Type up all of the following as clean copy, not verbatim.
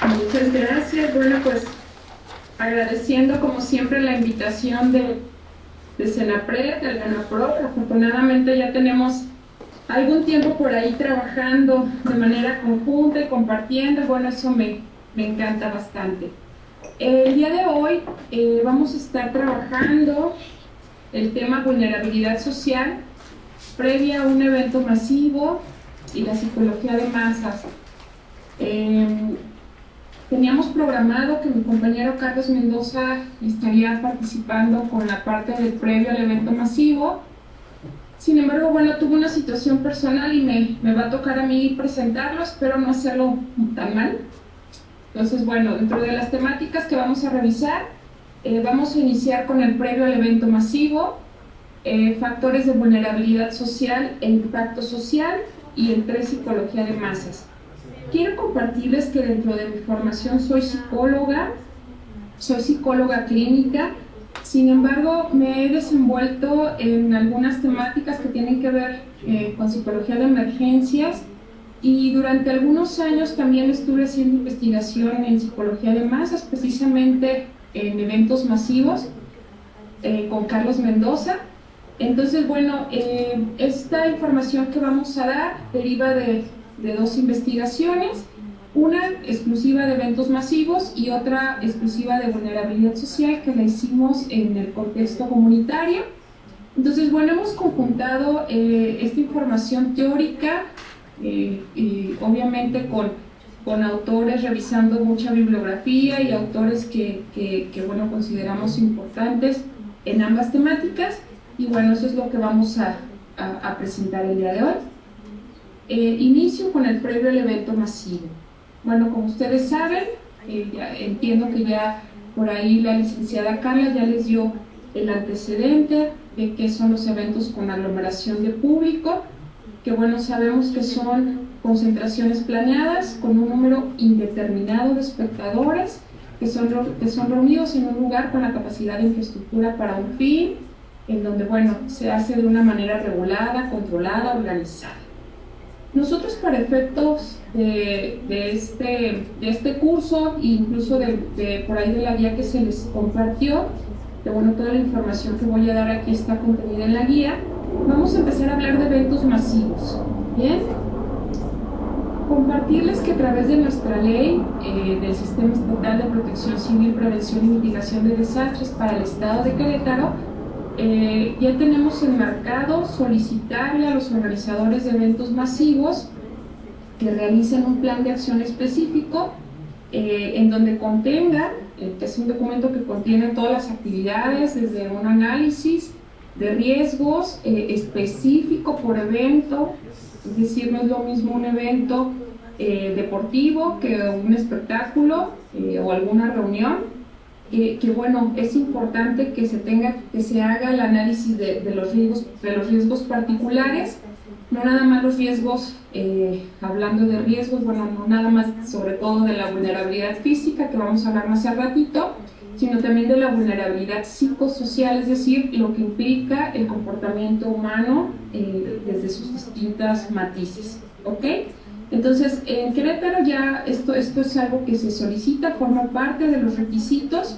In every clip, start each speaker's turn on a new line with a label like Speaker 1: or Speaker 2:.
Speaker 1: Muchas gracias. Bueno, pues agradeciendo como siempre la invitación de Senapred, del GANAPRO. Afortunadamente ya tenemos algún tiempo por ahí trabajando de manera conjunta y compartiendo. Bueno, eso me encanta bastante. El día de hoy vamos a estar trabajando el tema vulnerabilidad social previa a un evento masivo y la psicología de masas. Teníamos programado que mi compañero Carlos Mendoza estaría participando con la parte del previo al evento masivo. Sin embargo, bueno, tuve una situación personal y me va a tocar a mí presentarlo, espero no hacerlo tan mal. Entonces, bueno, dentro de las temáticas que vamos a revisar, vamos a iniciar con el previo al evento masivo, factores de vulnerabilidad social e impacto social, y el 3, psicología de masas. Quiero compartirles que dentro de mi formación soy psicóloga clínica. Sin embargo, me he desenvuelto en algunas temáticas que tienen que ver con psicología de emergencias, y durante algunos años también estuve haciendo investigación en psicología de masas, precisamente en eventos masivos, con Carlos Mendoza. Entonces, bueno, esta información que vamos a dar deriva de 2 investigaciones, una exclusiva de eventos masivos y otra exclusiva de vulnerabilidad social, que la hicimos en el contexto comunitario. Entonces, bueno, hemos conjuntado esta información teórica, obviamente con autores, revisando mucha bibliografía y autores que bueno, consideramos importantes en ambas temáticas, y bueno, eso es lo que vamos a presentar el día de hoy. Inicio con el previo al evento masivo. Bueno, como ustedes saben, entiendo que ya por ahí la licenciada Carla ya les dio el antecedente de qué son los eventos con aglomeración de público, que bueno, sabemos que son concentraciones planeadas con un número indeterminado de espectadores que son reunidos en un lugar con la capacidad de infraestructura para un fin, en donde, bueno, se hace de una manera regulada, controlada, organizada. Nosotros, para efectos de este curso, e incluso por ahí de la guía que se les compartió, que bueno, toda la información que voy a dar aquí está contenida en la guía, vamos a empezar a hablar de eventos masivos. Bien, compartirles que a través de nuestra ley del Sistema Estatal de Protección Civil, Prevención y Mitigación de Desastres para el Estado de Querétaro, ya tenemos enmarcado solicitarle a los organizadores de eventos masivos que realicen un plan de acción específico en donde contenga, que es un documento que contiene todas las actividades, desde un análisis de riesgos específico por evento. Es decir, no es lo mismo un evento deportivo que un espectáculo o alguna reunión. Que bueno, es importante que se haga el análisis de los riesgos particulares, no nada más los riesgos, hablando de riesgos, bueno, no nada más sobre todo de la vulnerabilidad física, que vamos a hablar más al ratito, sino también de la vulnerabilidad psicosocial, es decir, lo que implica el comportamiento humano desde sus distintas matices, ¿ok? Entonces, en Querétaro ya esto es algo que se solicita, forma parte de los requisitos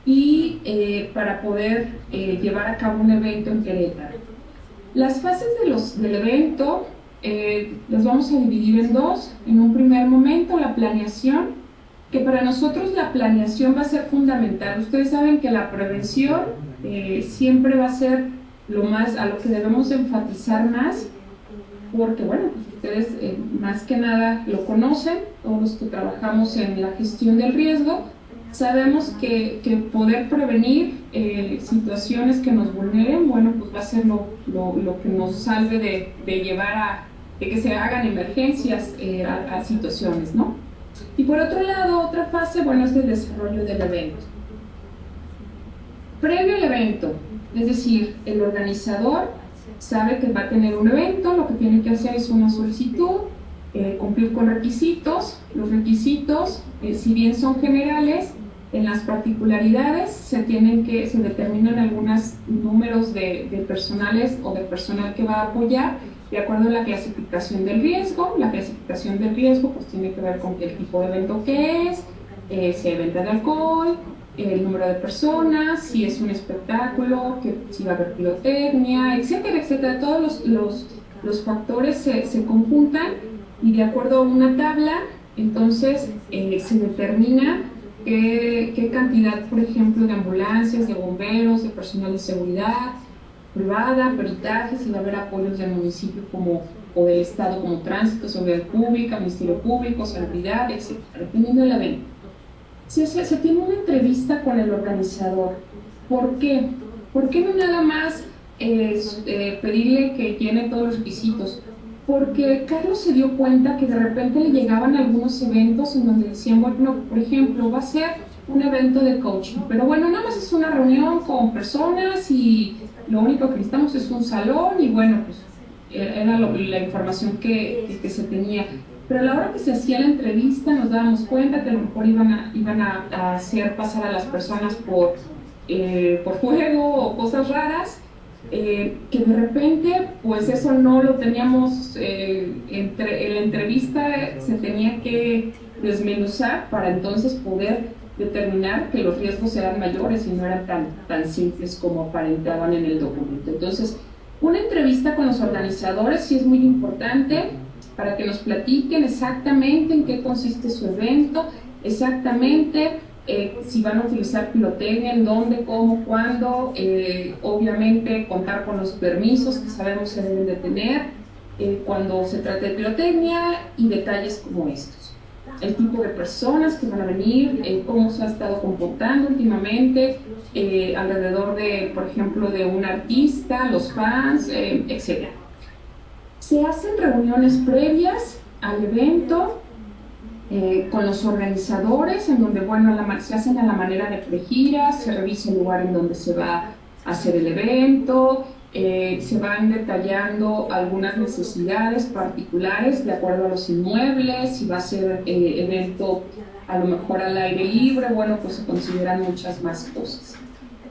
Speaker 1: y para poder llevar a cabo un evento en Querétaro. Las fases del evento las vamos a dividir en 2. En un primer momento, la planeación, que para nosotros la planeación va a ser fundamental. Ustedes saben que la prevención siempre va a ser a lo que debemos enfatizar más, porque bueno, pues ustedes más que nada lo conocen, todos los que trabajamos en la gestión del riesgo, sabemos que poder prevenir situaciones que nos vulneren, bueno, pues va a ser lo que nos salve de llevar de que se hagan emergencias a situaciones, ¿no? Y por otro lado, otra fase, bueno, es el desarrollo del evento. Previo al evento, es decir, el organizador sabe que va a tener un evento, lo que tiene que hacer es una solicitud, cumplir con requisitos. Los requisitos, si bien son generales, En las particularidades se determinan algunos números de personales o de personal que va a apoyar de acuerdo a la clasificación del riesgo. La clasificación del riesgo pues tiene que ver con el tipo de evento que es, si hay venta de alcohol, el número de personas, si es un espectáculo, si va a haber pirotecnia, etcétera, etcétera. Todos los factores se conjuntan y de acuerdo a una tabla, entonces se determina qué cantidad, por ejemplo, de ambulancias, de bomberos, de personal de seguridad privada, peritaje, si va a haber apoyos del municipio o del estado como tránsito, seguridad pública, ministerio público, salubridad, etc. Dependiendo del evento. Se tiene una entrevista con el organizador. ¿Por qué? ¿Por qué no nada más pedirle que llene todos los requisitos? Porque Carlos se dio cuenta que de repente le llegaban algunos eventos en donde decían, bueno, por ejemplo, va a ser un evento de coaching, pero bueno, nada más es una reunión con personas y lo único que necesitamos es un salón y bueno, pues era la información que se tenía. Pero a la hora que se hacía la entrevista nos dábamos cuenta que a lo mejor iban a hacer pasar a las personas por juego o cosas raras, que de repente pues eso no lo teníamos, en la entrevista se tenía que desmenuzar para entonces poder determinar que los riesgos eran mayores y no eran tan simples como aparentaban en el documento. Entonces, una entrevista con los organizadores sí es muy importante para que nos platiquen exactamente en qué consiste su evento, exactamente si van a utilizar pirotecnia, en dónde, cómo, cuándo, obviamente contar con los permisos que sabemos se deben de tener cuando se trata de pirotecnia y detalles como estos. El tipo de personas que van a venir, cómo se ha estado comportando últimamente alrededor de, por ejemplo, de un artista, los fans, etc. Se hacen reuniones previas al evento con los organizadores, en donde, bueno, se hacen a la manera de pregiras, se revisa el lugar en donde se va a hacer el evento, se van detallando algunas necesidades particulares de acuerdo a los inmuebles, si va a ser evento a lo mejor al aire libre, bueno, pues se consideran muchas más cosas.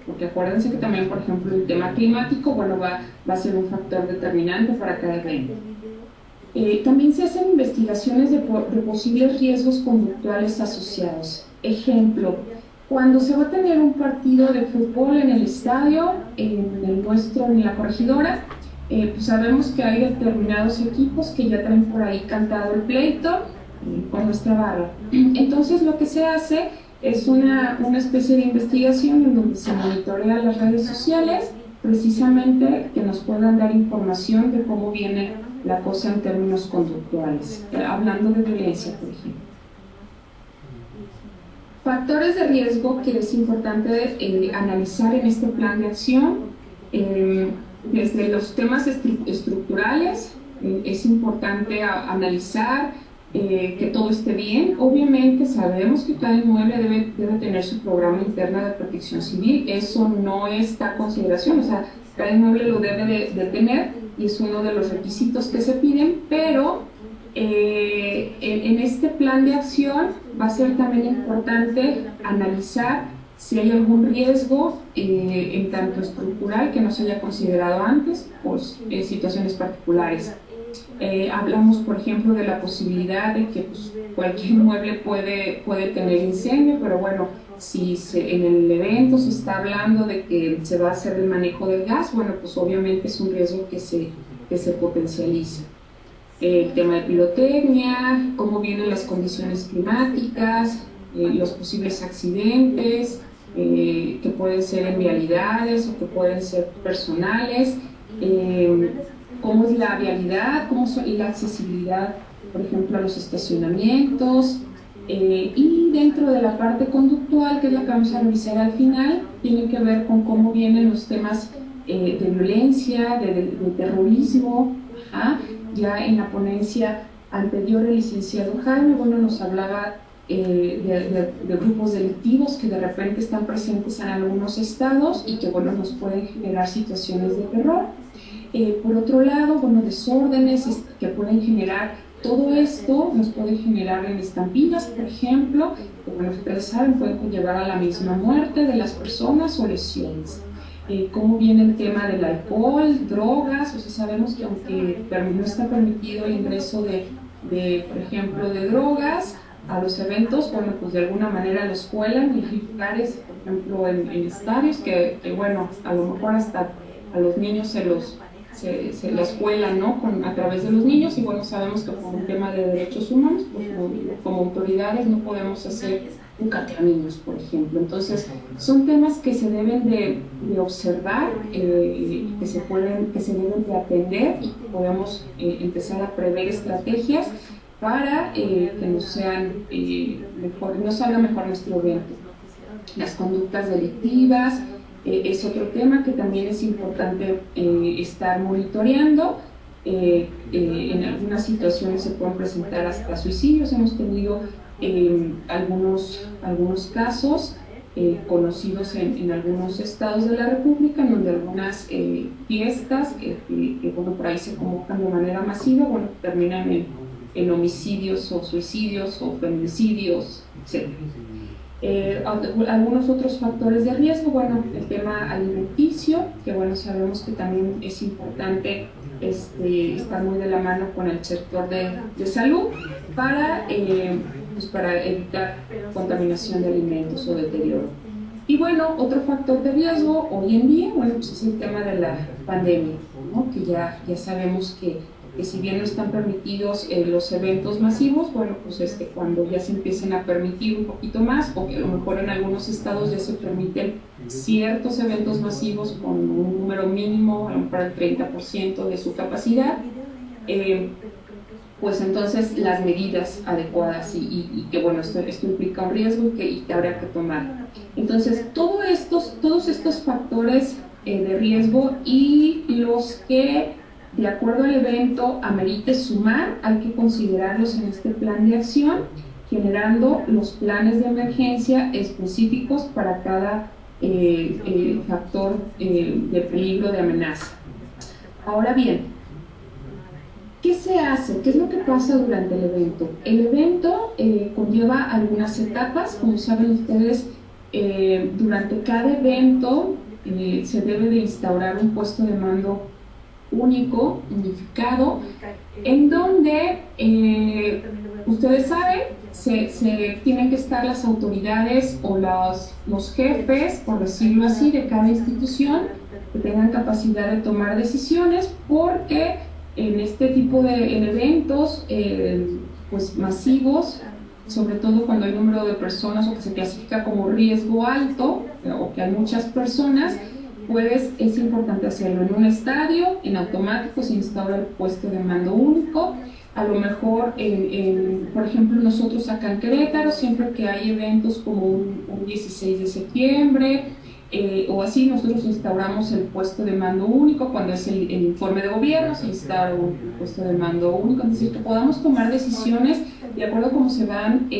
Speaker 1: Porque acuérdense que también, por ejemplo, el tema climático, bueno, va a ser un factor determinante para cada evento. También se hacen investigaciones de posibles riesgos conductuales asociados. Ejemplo, cuando se va a tener un partido de fútbol en el estadio, en la corregidora, pues sabemos que hay determinados equipos que ya traen por ahí cantado el pleito con nuestra barra. Entonces lo que se hace es una especie de investigación en donde se monitorea las redes sociales, precisamente que nos puedan dar información de cómo viene la cosa en términos conductuales, hablando de violencia, por ejemplo. Factores de riesgo que es importante analizar en este plan de acción, desde los temas estructurales, es importante analizar que todo esté bien. Obviamente sabemos que cada inmueble debe tener su programa interno de protección civil, eso no está a consideración, o sea, cada inmueble lo debe de tener y es uno de los requisitos que se piden, pero en este plan de acción va a ser también importante analizar si hay algún riesgo en tanto estructural que no se haya considerado antes por situaciones particulares. Hablamos, por ejemplo, de la posibilidad de que pues, cualquier inmueble puede tener incendio, pero bueno, si en el evento se está hablando de que se va a hacer el manejo del gas, bueno, pues obviamente es un riesgo que se potencializa. El tema de pirotecnia, cómo vienen las condiciones climáticas, los posibles accidentes, que pueden ser en vialidades o que pueden ser personales, cómo es la vialidad, cómo es la accesibilidad, por ejemplo, a los estacionamientos, y dentro de la parte conductual, que es la que vamos a revisar al final, tiene que ver con cómo vienen los temas de violencia, de terrorismo. Ya en la ponencia anterior el licenciado Jaime, bueno, nos hablaba de grupos delictivos que de repente están presentes en algunos estados y que, bueno, nos pueden generar situaciones de terror. Por otro lado, bueno, desórdenes que pueden generar Todo esto nos puede generar en estampillas, por ejemplo, que bueno, ustedes saben, pueden conllevar a la misma muerte de las personas o lesiones. ¿Cómo viene el tema del alcohol, drogas? O sea, sabemos que aunque no está permitido el ingreso por ejemplo, de drogas a los eventos, bueno, pues de alguna manera los cuelan en lugares, por ejemplo, en estadios, que bueno, a lo mejor hasta a los niños se los cuelan, ¿no? A través de los niños, y bueno, sabemos que por un tema de derechos humanos, pues como autoridades no podemos hacer un niños, por ejemplo. Entonces, son temas que se deben de observar, que se deben de atender, y podemos empezar a prever estrategias para que nos salga mejor nuestro evento. Las conductas delictivas es otro tema que también es importante estar monitoreando. En algunas situaciones se pueden presentar hasta suicidios. Hemos tenido algunos casos conocidos en algunos estados de la República, en donde algunas fiestas que bueno, por ahí se convocan de manera masiva, bueno, terminan en homicidios o suicidios o feminicidios, etc. Algunos otros factores de riesgo, bueno, el tema alimenticio, que bueno, sabemos que también es importante estar muy de la mano con el sector de salud para evitar contaminación de alimentos o deterioro. Y bueno, otro factor de riesgo hoy en día, bueno, pues es el tema de la pandemia, ¿no? Que ya sabemos que si bien no están permitidos los eventos masivos, bueno, pues cuando ya se empiecen a permitir un poquito más, o que a lo mejor en algunos estados ya se permiten ciertos eventos masivos con un número mínimo, a lo mejor el 30% de su capacidad, pues entonces las medidas adecuadas y que bueno, esto implica un riesgo y que habrá que tomar. Entonces, todos estos factores de riesgo y los que de acuerdo al evento amerite sumar, hay que considerarlos en este plan de acción, generando los planes de emergencia específicos para cada factor de peligro, de amenaza. Ahora bien, ¿qué se hace? ¿Qué es lo que pasa durante el evento? El evento conlleva algunas etapas. Como saben ustedes, durante cada evento se debe de instaurar un puesto de mando único, unificado, en donde ustedes saben, se tienen que estar las autoridades o los jefes, por decirlo así, de cada institución, que tengan capacidad de tomar decisiones, porque en este tipo de eventos pues masivos, sobre todo cuando hay número de personas o que se clasifica como riesgo alto, o que hay muchas personas, pues es importante hacerlo en un estadio. En automático se instaura el puesto de mando único. A lo mejor, por ejemplo, nosotros acá en Querétaro, siempre que hay eventos como un 16 de septiembre o así, nosotros instauramos el puesto de mando único. Cuando es el informe de gobierno, se instaura un puesto de mando único. Es decir, que podamos tomar decisiones de acuerdo a cómo se van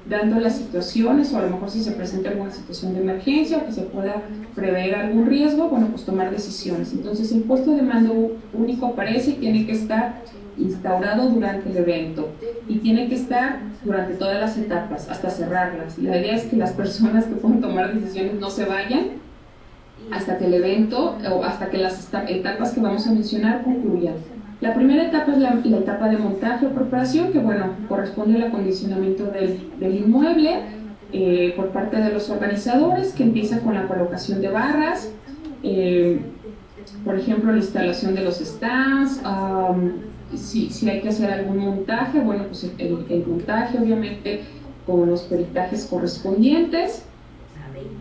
Speaker 1: dando las situaciones, o a lo mejor si se presenta alguna situación de emergencia o que se pueda prever algún riesgo, bueno, pues tomar decisiones. Entonces el puesto de mando único aparece y tiene que estar instaurado durante el evento y tiene que estar durante todas las etapas, hasta cerrarlas. La idea es que las personas que pueden tomar decisiones no se vayan hasta que el evento o hasta que las etapas que vamos a mencionar concluyan. La primera etapa es la etapa de montaje o preparación, que bueno, corresponde al acondicionamiento del inmueble por parte de los organizadores, que empieza con la colocación de barras, por ejemplo, la instalación de los stands, si hay que hacer algún montaje, bueno, pues el montaje obviamente con los peritajes correspondientes.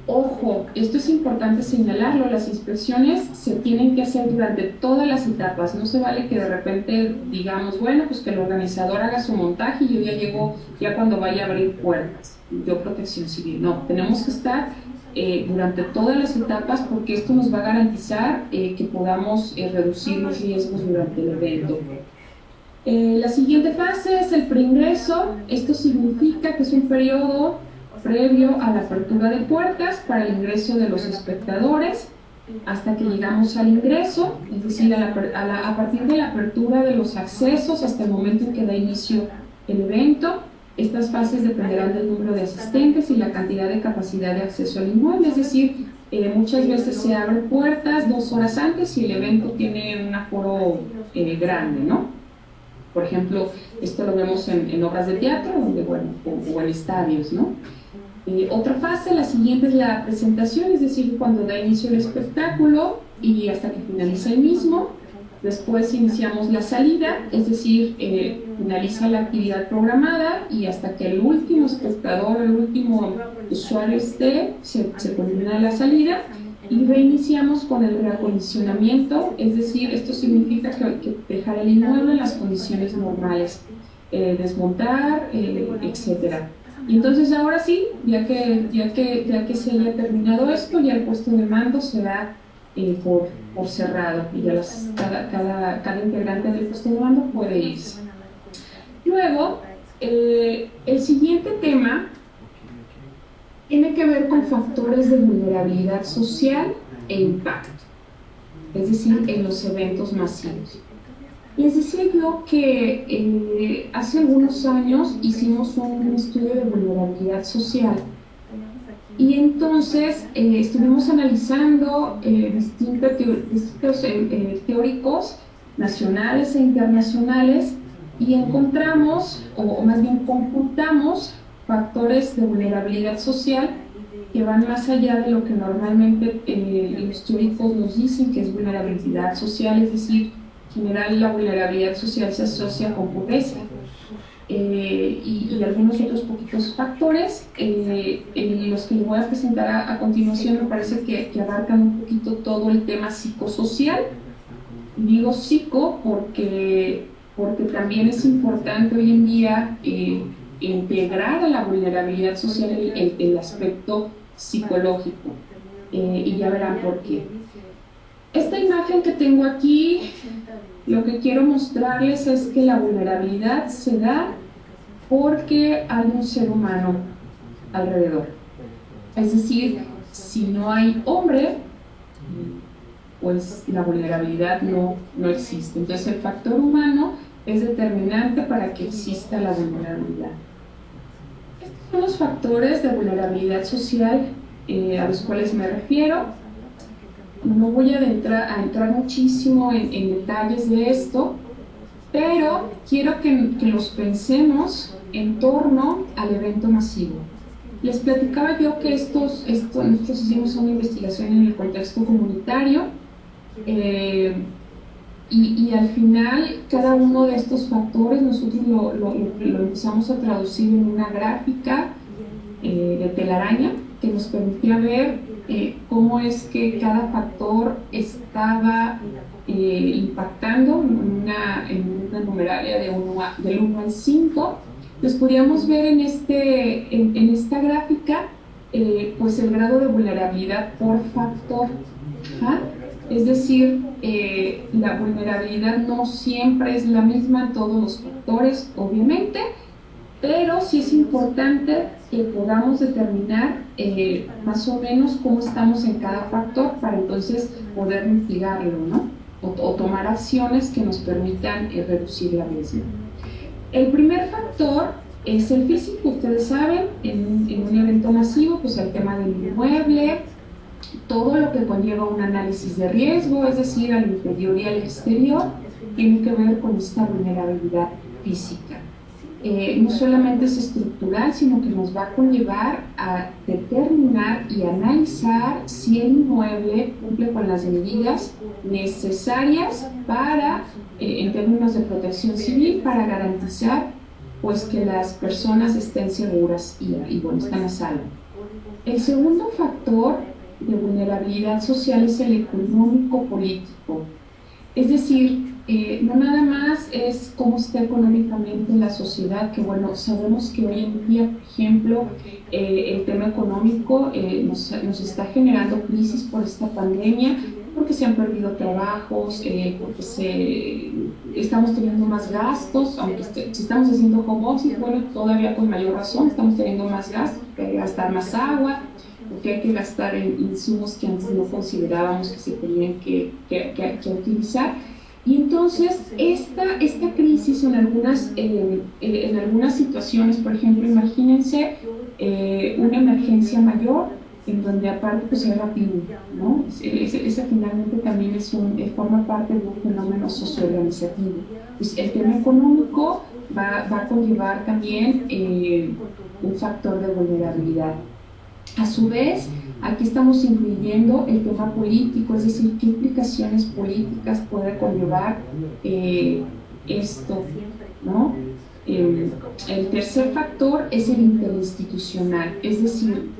Speaker 1: Ojo, esto es importante señalarlo, las inspecciones se tienen que hacer durante todas las etapas. No se vale que de repente digamos, bueno, pues que el organizador haga su montaje y yo ya llego ya cuando vaya a abrir puertas, yo Protección Civil. No, tenemos que estar durante todas las etapas, porque esto nos va a garantizar que podamos reducir los riesgos durante el evento. La siguiente fase es el preingreso. Esto significa que es un periodo previo a la apertura de puertas para el ingreso de los espectadores. hasta que llegamos al ingreso, es decir, a partir de la apertura de los accesos hasta el momento en que da inicio el evento. Estas fases dependerán del número de asistentes y la cantidad de capacidad de acceso al inmueble, es decir, muchas veces se abren puertas 2 horas antes y el evento tiene un aforo grande, ¿no? Por ejemplo, esto lo vemos en obras de teatro o en estadios, ¿no? Otra fase, la siguiente, es la presentación, es decir, cuando da inicio el espectáculo y hasta que finaliza el mismo. Después iniciamos la salida, es decir, finaliza la actividad programada y hasta que el último espectador, el último usuario esté, se culmina la salida y reiniciamos con el reacondicionamiento, es decir, esto significa que dejar el inmueble en las condiciones normales, desmontar, etcétera. Y entonces ahora sí, ya que se haya terminado esto, ya el puesto de mando será por cerrado y ya cada integrante del puesto de mando puede irse. Luego, el siguiente tema tiene que ver con factores de vulnerabilidad social e impacto, es decir, en los eventos masivos. Les decía yo que hace algunos años hicimos un estudio de vulnerabilidad social y entonces estuvimos analizando distintos teóricos nacionales e internacionales y encontramos, o más bien computamos, factores de vulnerabilidad social que van más allá de lo que normalmente los teóricos nos dicen que es vulnerabilidad social, es decir, en general la vulnerabilidad social se asocia con pobreza y algunos otros poquitos factores, los que les voy a presentar a continuación me parece que abarcan un poquito todo el tema psicosocial. Digo psico porque también es importante hoy en día integrar a la vulnerabilidad social el aspecto psicológico, y ya verán por qué. Esta imagen que tengo aquí, lo que quiero mostrarles es que la vulnerabilidad se da porque hay un ser humano alrededor. Es decir, si no hay hombre, pues la vulnerabilidad no existe. Entonces el factor humano es determinante para que exista la vulnerabilidad. Estos son los factores de vulnerabilidad social a los cuales me refiero. No voy a entrar muchísimo en detalles de esto, pero quiero que los pensemos en torno al evento masivo. Les platicaba yo que nosotros hicimos una investigación en el contexto comunitario y al final cada uno de estos factores nosotros lo empezamos a traducir en una gráfica de telaraña que nos permitía ver cómo es que cada factor estaba impactando en una numeralia del 1 al 5. Pues podíamos ver en esta gráfica pues el grado de vulnerabilidad por factor. Es decir, la vulnerabilidad no siempre es la misma en todos los factores, obviamente, pero sí es importante que podamos determinar más o menos cómo estamos en cada factor para entonces poder mitigarlo, ¿no? O tomar acciones que nos permitan reducir la misma. El primer factor es el físico. Ustedes saben, en un evento masivo, pues el tema del inmueble, todo lo que conlleva un análisis de riesgo, es decir, al interior y al exterior, tiene que ver con esta vulnerabilidad física. No solamente es estructural, sino que nos va a conllevar a determinar y analizar si el inmueble cumple con las medidas necesarias para, en términos de protección civil, para garantizar pues que las personas estén seguras y bueno, están a salvo. El segundo factor de vulnerabilidad social es el económico-político, es decir, no nada más es cómo está económicamente la sociedad, que bueno, sabemos que hoy en día, por ejemplo, el tema económico nos está generando crisis por esta pandemia, porque se han perdido trabajos, porque estamos teniendo más gastos, aunque si estamos haciendo home office, bueno, todavía con mayor razón, estamos teniendo más gastos, hay que gastar más agua, porque hay que gastar en insumos que antes no considerábamos que se tenían que utilizar. Y entonces esta crisis en algunas situaciones, por ejemplo, imagínense una emergencia mayor en donde aparte pues es rápido, ¿no? Esa finalmente también forma parte de un fenómeno socioorganizativo. Pues el tema económico va a conllevar también un factor de vulnerabilidad. A su vez, aquí estamos incluyendo el tema político, es decir, qué implicaciones políticas puede conllevar esto, ¿no? El tercer factor es el interinstitucional, es decir,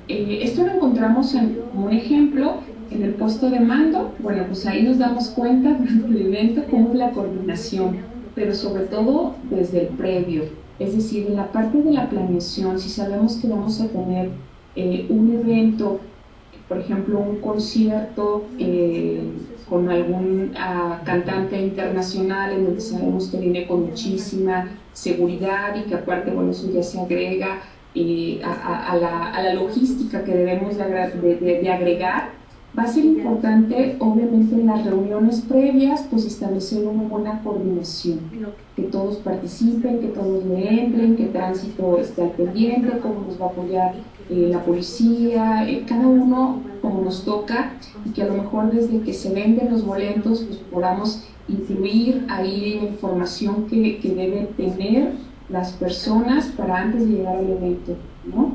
Speaker 1: esto lo encontramos como un ejemplo en el puesto de mando. Bueno, pues ahí nos damos cuenta durante el evento cómo es la coordinación, pero sobre todo desde el previo, es decir, en la parte de la planeación. Si sabemos que vamos a tener un evento, por ejemplo, un concierto con algún cantante internacional en donde sabemos que viene con muchísima seguridad y que aparte, bueno, eso ya se agrega a la logística que debemos de agregar, va a ser importante, obviamente, en las reuniones previas, pues establecer una buena coordinación, que todos participen, que todos le entren, que el tránsito esté al pendiente, cómo nos va a apoyar la policía, cada uno como nos toca, y que a lo mejor desde que se venden los boletos, pues podamos incluir ahí la información que deben tener las personas para antes de llegar al evento, ¿no?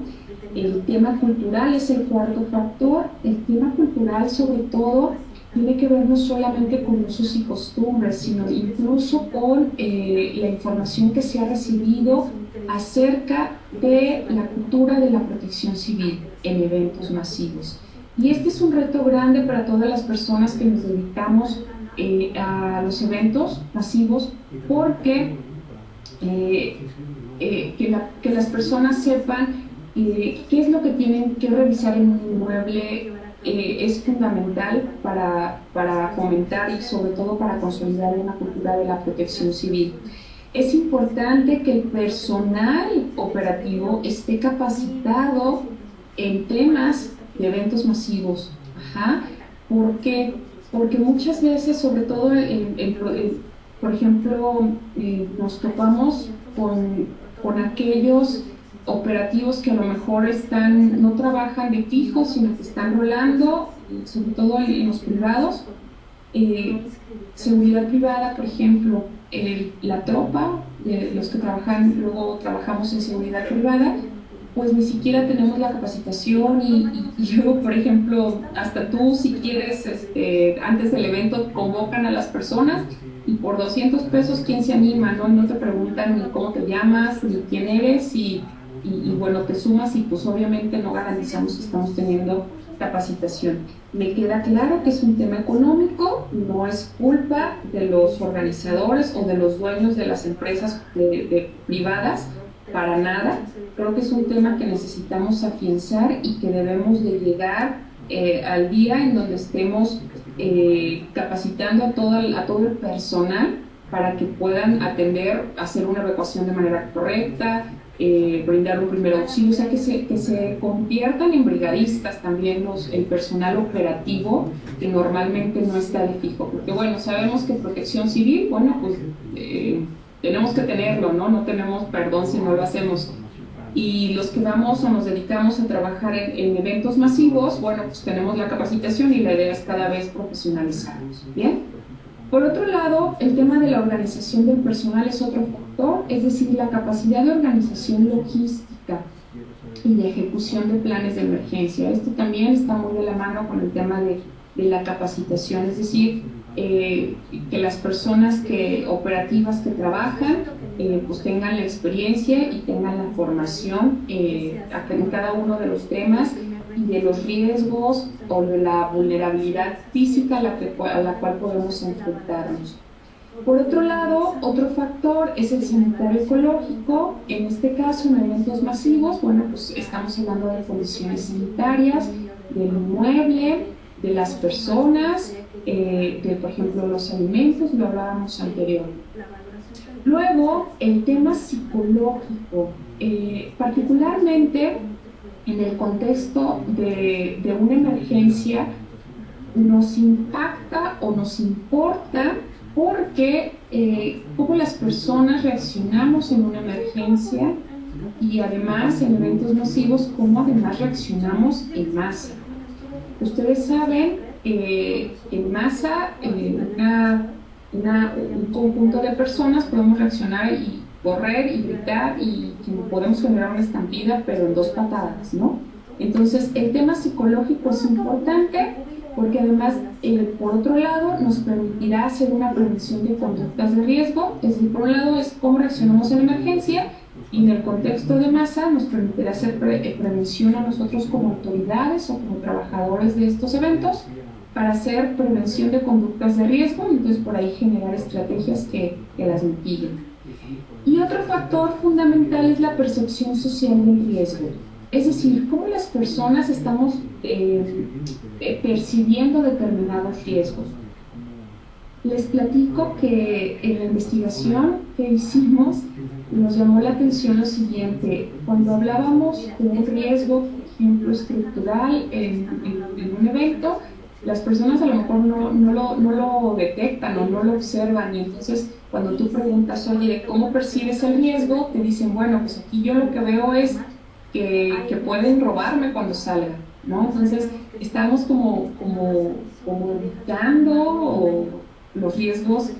Speaker 1: El tema cultural es el cuarto factor. El tema cultural, sobre todo, tiene que ver no solamente con usos y costumbres, sino incluso con la información que se ha recibido acerca de la cultura de la protección civil en eventos masivos. Y este es un reto grande para todas las personas que nos dedicamos a los eventos masivos, porque que las personas sepan qué es lo que tienen que revisar en un inmueble es fundamental para fomentar y sobre todo para consolidar una cultura de la protección civil. Es importante que el personal operativo esté capacitado en temas de eventos masivos. ¿Por qué? Porque muchas veces, sobre todo por ejemplo, nos topamos con aquellos operativos que a lo mejor no trabajan de fijo, sino que están rolando, sobre todo en los privados. Seguridad privada, por ejemplo, la tropa, de los que luego trabajamos en seguridad privada, pues ni siquiera tenemos la capacitación y luego, por ejemplo, hasta tú, si quieres, antes del evento convocan a las personas y por 200 pesos, ¿quién se anima? No te preguntan ni cómo te llamas, ni quién eres, y bueno, te sumas y pues obviamente no garantizamos que estamos teniendo capacitación. Me queda claro que es un tema económico, no es culpa de los organizadores o de los dueños de las empresas privadas, para nada. Creo que es un tema que necesitamos afianzar y que debemos de llegar al día en donde estemos capacitando a todo el personal para que puedan hacer una evacuación de manera correcta, brindar un primer auxilio, o sea, que se conviertan en brigadistas también el personal operativo, que normalmente no está de fijo, porque bueno, sabemos que protección civil, bueno, pues tenemos que tenerlo, no tenemos perdón si no lo hacemos. Y los que vamos o nos dedicamos a trabajar en eventos masivos, bueno, pues tenemos la capacitación y la idea es cada vez profesionalizarnos, ¿bien? Por otro lado, el tema de la organización del personal es otro factor, es decir, la capacidad de organización logística y de ejecución de planes de emergencia. Esto también está muy de la mano con el tema de la capacitación, es decir, que las personas operativas que trabajan pues tengan la experiencia y tengan la formación en cada uno de los temas y de los riesgos o de la vulnerabilidad física a la cual podemos enfrentarnos. Por otro lado, otro factor es el sanitario ecológico. En este caso, en eventos masivos, bueno, pues estamos hablando de condiciones sanitarias, del inmueble, de las personas, por ejemplo, los alimentos, lo hablábamos anteriormente. Luego, el tema psicológico, particularmente en el contexto de una emergencia nos impacta o nos importa porque cómo las personas reaccionamos en una emergencia y además en eventos masivos, cómo además reaccionamos en masa. Ustedes saben, en masa, un conjunto de personas podemos reaccionar y correr y gritar y podemos generar una estampida, pero en 2 patadas, ¿no? Entonces, el tema psicológico es importante porque además, por otro lado, nos permitirá hacer una prevención de conductas de riesgo. Es decir, por un lado es cómo reaccionamos en emergencia y en el contexto de masa nos permitirá hacer prevención a nosotros como autoridades o como trabajadores de estos eventos para hacer prevención de conductas de riesgo y entonces por ahí generar estrategias que las mitiguen. Y otro factor fundamental es la percepción social del riesgo. Es decir, cómo las personas estamos percibiendo determinados riesgos. Les platico que en la investigación que hicimos nos llamó la atención lo siguiente. Cuando hablábamos de un riesgo, por ejemplo, estructural en un evento, las personas a lo mejor no lo detectan o no lo observan, y entonces cuando tú preguntas, oye, ¿cómo percibes el riesgo? Te dicen, bueno, pues aquí yo lo que veo es que pueden robarme cuando salga, ¿no? Entonces estamos como evitando los riesgos,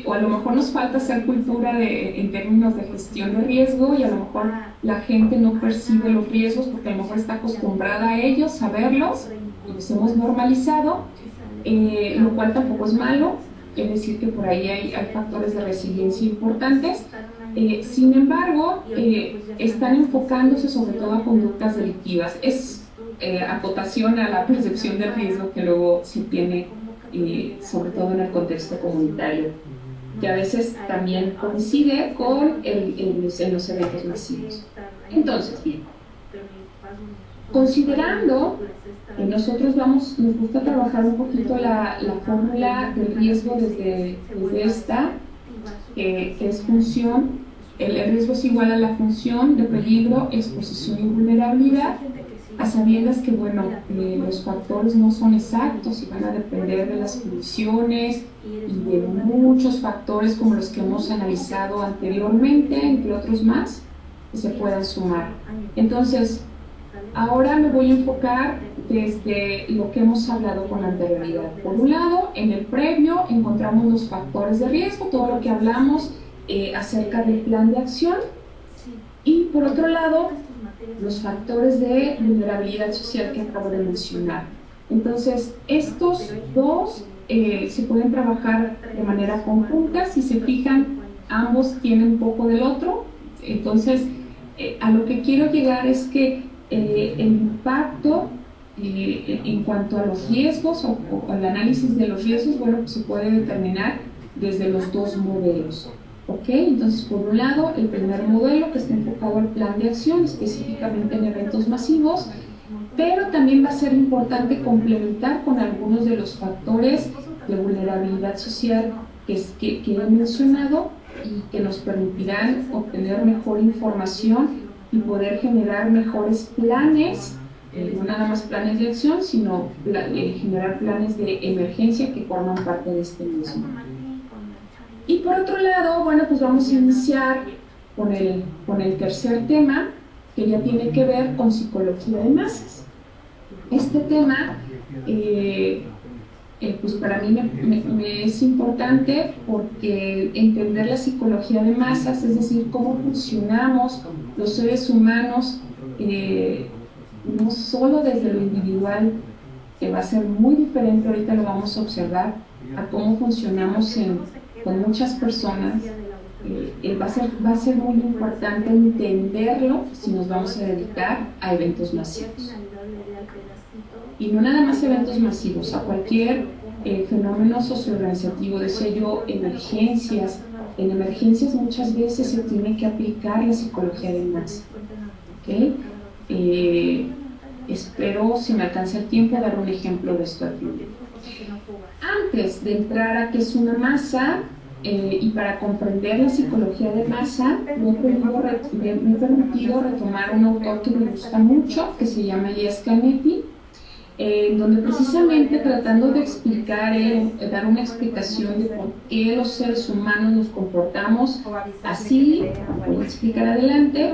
Speaker 1: o a lo mejor nos falta hacer cultura en términos de gestión de riesgo, y a lo mejor la gente no percibe los riesgos porque a lo mejor está acostumbrada a ellos, a verlos, y los hemos normalizado, lo cual tampoco es malo. Es decir, que por ahí hay factores de resiliencia importantes. Sin embargo, están enfocándose sobre todo a conductas delictivas. Es acotación a la percepción del riesgo que luego se tiene, sobre todo en el contexto comunitario, que a veces también coincide con en los eventos masivos. Entonces, bien, considerando que nosotros nos gusta trabajar un poquito la fórmula del riesgo desde esta, que es función, el riesgo es igual a la función de peligro, exposición y vulnerabilidad, a sabiendas que, bueno, los factores no son exactos y van a depender de las condiciones y de muchos factores como los que hemos analizado anteriormente, entre otros más, que se puedan sumar. Entonces, ahora me voy a enfocar desde lo que hemos hablado con anterioridad. Por un lado, en el previo encontramos los factores de riesgo, todo lo que hablamos acerca del plan de acción, y por otro lado, los factores de vulnerabilidad social que acabo de mencionar. Entonces, estos dos se pueden trabajar de manera conjunta. Si se fijan, ambos tienen un poco del otro. Entonces, a lo que quiero llegar es que el impacto en cuanto a los riesgos o el análisis de los riesgos, bueno, pues se puede determinar desde los dos modelos. ¿Ok? Entonces, por un lado, el primer modelo que está enfocado al plan de acción, específicamente en eventos masivos, pero también va a ser importante complementar con algunos de los factores de vulnerabilidad social que he mencionado y que nos permitirán obtener mejor información y poder generar mejores planes, no nada más planes de acción, sino generar planes de emergencia que forman parte de este mismo. Y por otro lado, bueno, pues vamos a iniciar con el tercer tema, que ya tiene que ver con psicología de masas. Este tema, pues para mí me es importante porque entender la psicología de masas, es decir, cómo funcionamos los seres humanos, no solo desde lo individual, que va a ser muy diferente, ahorita lo vamos a observar, a cómo funcionamos con muchas personas. Va a ser muy importante entenderlo si nos vamos a dedicar a eventos masivos. Y no nada más eventos masivos, a cualquier fenómeno socioorganizativo, decía yo, emergencias. En emergencias muchas veces se tiene que aplicar la psicología de masa. ¿Okay? Espero, si me alcanza el tiempo, dar un ejemplo de esto aquí. Antes de entrar a qué es una masa, y para comprender la psicología de masa, me he permitido retomar un autor que me gusta mucho, que se llama Elias Canetti, donde precisamente tratando de explicar, dar una explicación de por qué los seres humanos nos comportamos así, voy a explicar adelante,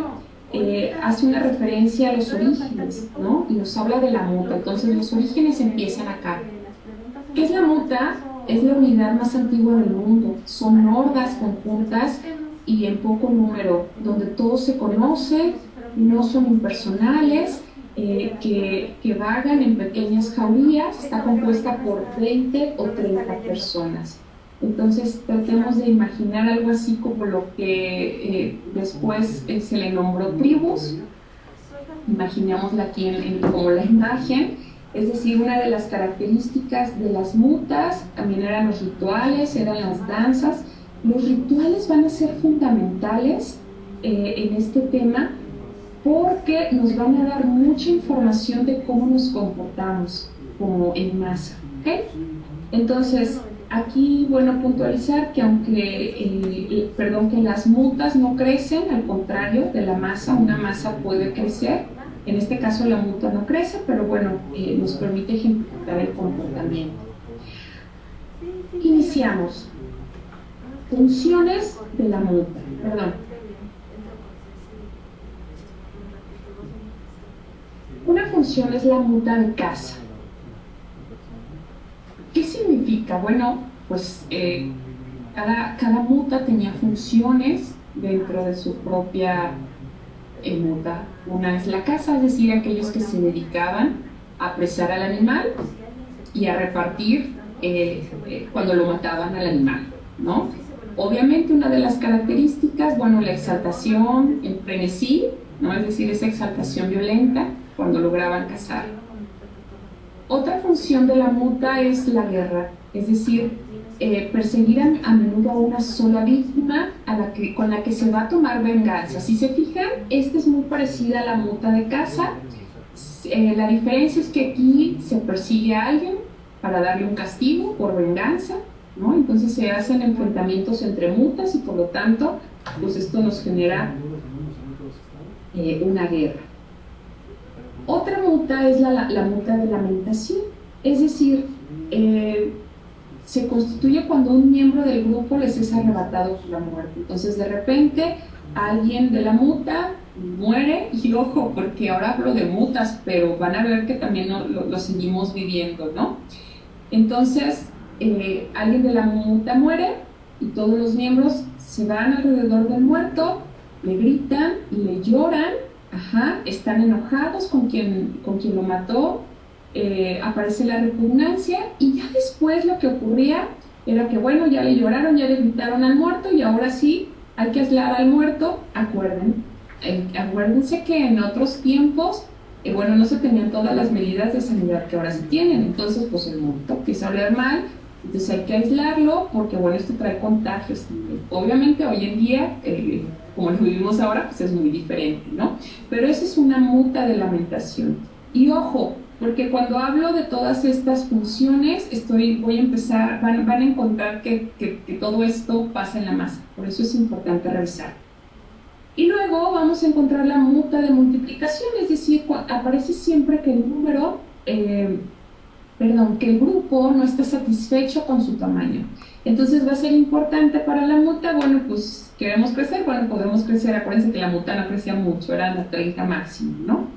Speaker 1: hace una referencia a los orígenes, ¿no? Y nos habla de la muta. Entonces los orígenes empiezan acá. ¿Qué es la muta? Es la unidad más antigua del mundo. Son hordas conjuntas y en poco número, donde todo se conoce, no son impersonales, que vagan en pequeñas jaurías. Está compuesta por 20 o 30 personas. Entonces tratemos de imaginar algo así como lo que después se le nombró tribus. Imaginémosla aquí como la imagen. Es decir, una de las características de las mutas también eran los rituales, eran las danzas. Los rituales van a ser fundamentales en este tema porque nos van a dar mucha información de cómo nos comportamos como en masa. ¿Okay? Entonces, aquí, bueno, puntualizar que aunque, que las mutas no crecen, al contrario de la masa, una masa puede crecer. En este caso la muta no crece, pero bueno, nos permite ejemplificar el comportamiento. Iniciamos. Funciones de la muta. Una función es la muta de casa. ¿Qué significa? Bueno, pues cada muta tenía funciones dentro de su propia muta. Una es la caza, es decir, aquellos que se dedicaban a apresar al animal y a repartir cuando lo mataban al animal, ¿no? Obviamente una de las características, bueno, la exaltación, el frenesí, ¿no? Es decir, esa exaltación violenta cuando lograban cazar. Otra función de la muta es la guerra, es decir, perseguir a menudo a una sola víctima con la que se va a tomar venganza. Si se fijan, esta es muy parecida a la muta de caza. La diferencia es que aquí se persigue a alguien para darle un castigo por venganza, ¿no? Entonces se hacen enfrentamientos entre mutas y por lo tanto, pues esto nos genera una guerra. Otra muta es la muta de lamentación, es decir, se constituye cuando un miembro del grupo les es arrebatado por la muerte. Entonces, de repente, alguien de la muta muere, y ojo, porque ahora hablo de mutas, pero van a ver que también lo seguimos viviendo, ¿no? Entonces, alguien de la muta muere y todos los miembros se van alrededor del muerto, le gritan y le lloran, están enojados con quien lo mató. Aparece la repugnancia y ya después lo que ocurría era que, bueno, ya le lloraron, ya le gritaron al muerto y ahora sí hay que aislar al muerto. Acuérdense que en otros tiempos, no se tenían todas las medidas de sanidad que ahora se tienen. Entonces, pues el muerto empieza a oler mal, entonces hay que aislarlo porque, bueno, esto trae contagios también. Obviamente hoy en día, como lo vivimos ahora, pues es muy diferente, ¿no? Pero esa es una muta de lamentación. Y ojo, porque cuando hablo de todas estas funciones, voy a empezar, van a encontrar que todo esto pasa en la masa, por eso es importante revisar. Y luego vamos a encontrar la muta de multiplicación, es decir, aparece siempre que el número, que el grupo no está satisfecho con su tamaño. Entonces va a ser importante para la muta, bueno, pues queremos crecer, bueno, podemos crecer, acuérdense que la muta no crecía mucho, eran las 30 máximo, ¿no?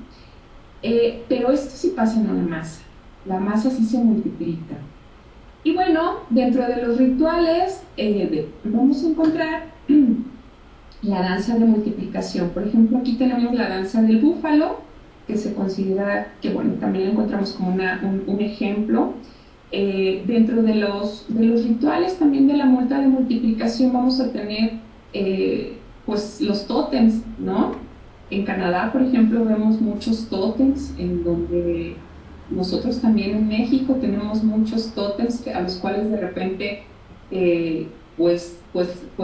Speaker 1: Pero esto sí pasa en una masa, la masa sí se multiplica. Y bueno, dentro de los rituales vamos a encontrar la danza de multiplicación. Por ejemplo, aquí tenemos la danza del búfalo, que se considera, que bueno, también la encontramos como un ejemplo. Dentro de los rituales también de la muta de multiplicación vamos a tener pues los tótems, ¿no? En Canadá, por ejemplo, vemos muchos tótems, en donde nosotros también en México tenemos muchos tótems a los cuales de repente pues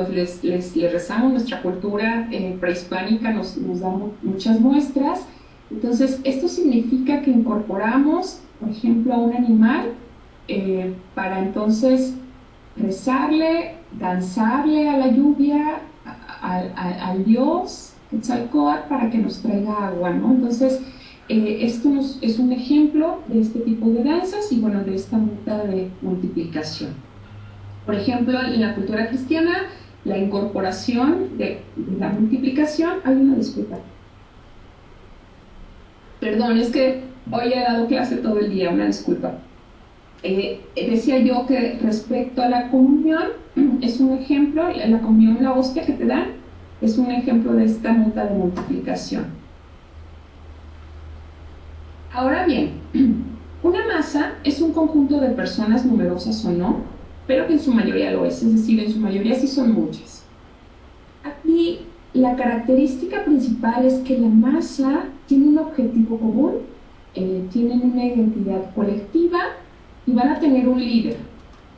Speaker 1: les rezamos. Nuestra cultura prehispánica nos da muchas muestras. Entonces, esto significa que incorporamos, por ejemplo, a un animal para entonces rezarle danzarle a la lluvia, al dios Quetzalcóatl para que nos traiga agua, ¿no? Entonces, esto es un ejemplo de este tipo de danzas y bueno, de esta muta de multiplicación. Por ejemplo, en la cultura cristiana, la incorporación de la multiplicación, hay una disculpa. Perdón, es que hoy he dado clase todo el día, una disculpa. Decía yo que respecto a la comunión, es un ejemplo, la comunión, la hostia que te dan, es un ejemplo de esta muta de multiplicación. Ahora bien, una masa es un conjunto de personas numerosas o no, pero que en su mayoría lo es decir, en su mayoría sí son muchas. Aquí la característica principal es que la masa tiene un objetivo común, tienen una identidad colectiva y van a tener un líder.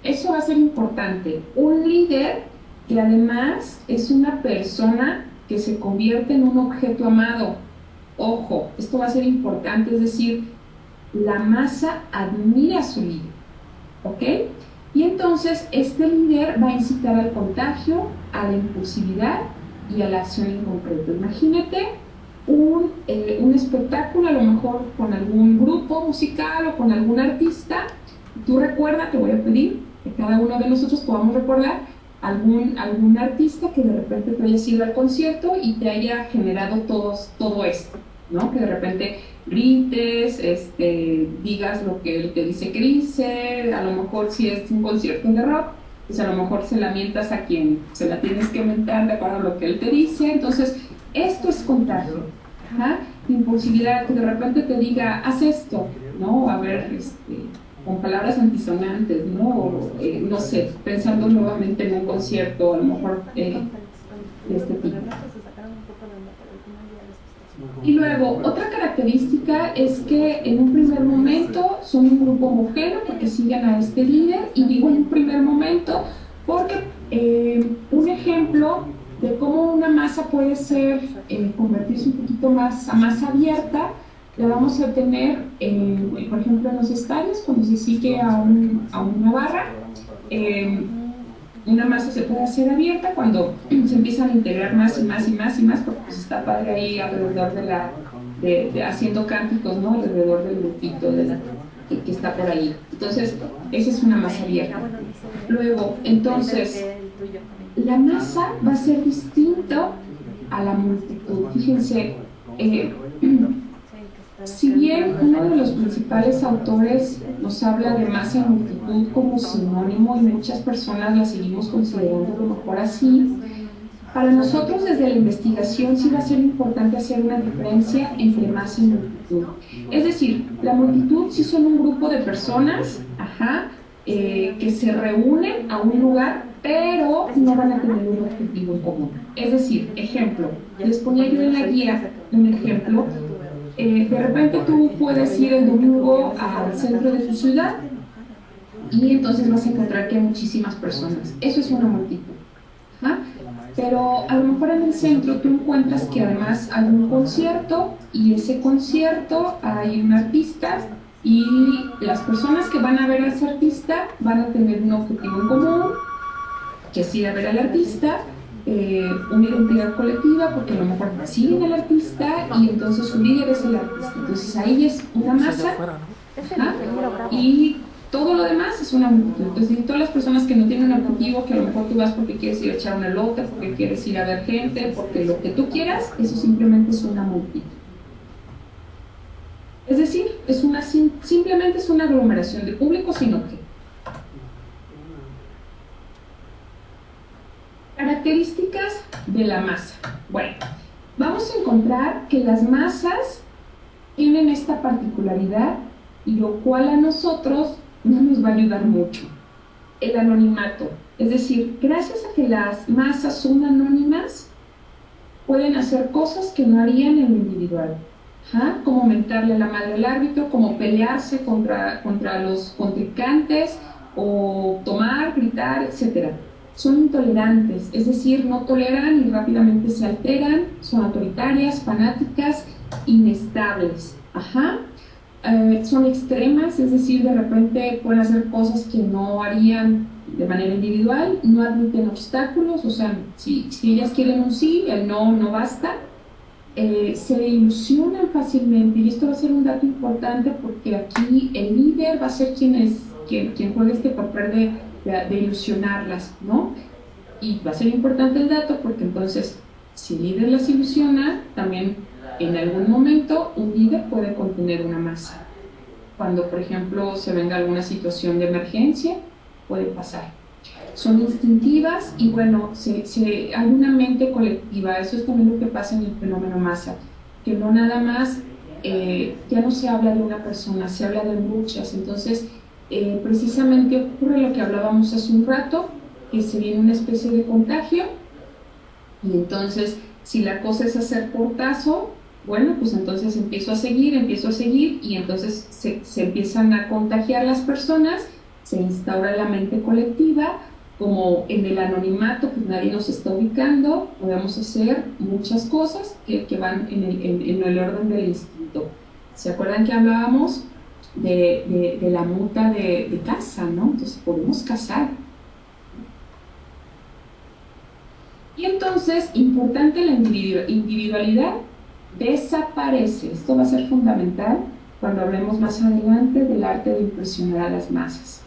Speaker 1: Eso va a ser importante, un líder que además es una persona que se convierte en un objeto amado. Ojo, esto va a ser importante, es decir, la masa admira a su líder, ¿ok? Y entonces este líder va a incitar al contagio, a la impulsividad y a la acción en concreto. Imagínate un espectáculo, a lo mejor con algún grupo musical o con algún artista. Tú recuerda, te voy a pedir que cada uno de nosotros podamos recordar algún artista que de repente te haya ido al concierto y te haya generado todo esto, ¿no? Que de repente grites, digas lo que él te dice que dice, a lo mejor si es un concierto de rock, pues a lo mejor se la mientas a quien se la tienes que mentar de acuerdo a lo que él te dice. Entonces, esto es contagio. Ajá. Impulsividad, que de repente te diga, haz esto, ¿no? A ver, con palabras antisonantes, ¿no? O, no sé, pensando nuevamente en un concierto, a lo mejor de este tipo. Y luego, otra característica es que en un primer momento son un grupo homogéneo porque siguen a este líder, y digo en un primer momento porque un ejemplo de cómo una masa puede ser, convertirse un poquito más abierta, la vamos a tener, por ejemplo, en los estadios, cuando se sigue a una barra. Una masa se puede hacer abierta cuando se empiezan a integrar más y más y más y más, porque pues está padre ahí alrededor haciendo cánticos, ¿no? Alrededor del grupito que está por ahí. Entonces, esa es una masa abierta. Luego, entonces, la masa va a ser distinto a la multitud. Fíjense, si bien uno de los principales autores nos habla de masa y multitud como sinónimo, y muchas personas la seguimos considerando a lo mejor así, para nosotros desde la investigación sí va a ser importante hacer una diferencia entre masa y multitud. Es decir, la multitud sí son un grupo de personas, que se reúnen a un lugar, pero no van a tener un objetivo en común. Es decir, ejemplo, les ponía yo en la guía un ejemplo. De repente tú puedes ir el domingo al centro de tu ciudad y entonces vas a encontrar que hay muchísimas personas. Eso es una multitud. Pero a lo mejor en el centro tú encuentras que además hay un concierto, y ese concierto hay un artista, y las personas que van a ver a ese artista van a tener un objetivo en común, que es ir a ver al artista, una identidad colectiva, porque a lo mejor siguen al artista y entonces su líder es el artista. Entonces ahí es una masa, y todo lo demás es una multitud. Entonces, todas las personas que no tienen un objetivo, que a lo mejor tú vas porque quieres ir a echar una lota, porque quieres ir a ver gente, porque lo que tú quieras, eso simplemente es una multitud. Es decir, simplemente es una aglomeración de público sin objetivo. Características de la masa. Bueno, vamos a encontrar que las masas tienen esta particularidad, y lo cual a nosotros no nos va a ayudar mucho: el anonimato. Es decir, gracias a que las masas son anónimas, pueden hacer cosas que no harían en lo individual. Como mentarle la madre al árbitro, como pelearse contra los contrincantes, o tomar, gritar, etc. Son intolerantes, es decir, no toleran y rápidamente se alteran, son autoritarias, fanáticas, inestables. Son extremas, es decir, de repente pueden hacer cosas que no harían de manera individual, no admiten obstáculos, o sea, si ellas quieren un sí, el no no basta. Se ilusionan fácilmente, y esto va a ser un dato importante porque aquí el líder va a ser quien juegue este papel de ilusionarlas, ¿no? Y va a ser importante el dato porque entonces, si el líder las ilusiona, también en algún momento un líder puede contener una masa. Cuando, por ejemplo, se venga alguna situación de emergencia, puede pasar. Son instintivas y bueno, hay una mente colectiva. Eso es también lo que pasa en el fenómeno masa, que no nada más, ya no se habla de una persona, se habla de muchas. Entonces, precisamente ocurre lo que hablábamos hace un rato, que se viene una especie de contagio, y entonces, si la cosa es hacer portazo, bueno, pues entonces empiezo a seguir, y entonces se empiezan a contagiar las personas, se instaura la mente colectiva. Como en el anonimato, pues nadie nos está ubicando, podemos hacer muchas cosas que van en el orden del instinto. ¿Se acuerdan que hablábamos de la muta de caza, ¿no? Entonces podemos cazar. Y entonces, importante, la individualidad desaparece. Esto va a ser fundamental cuando hablemos más adelante del arte de impresionar a las masas.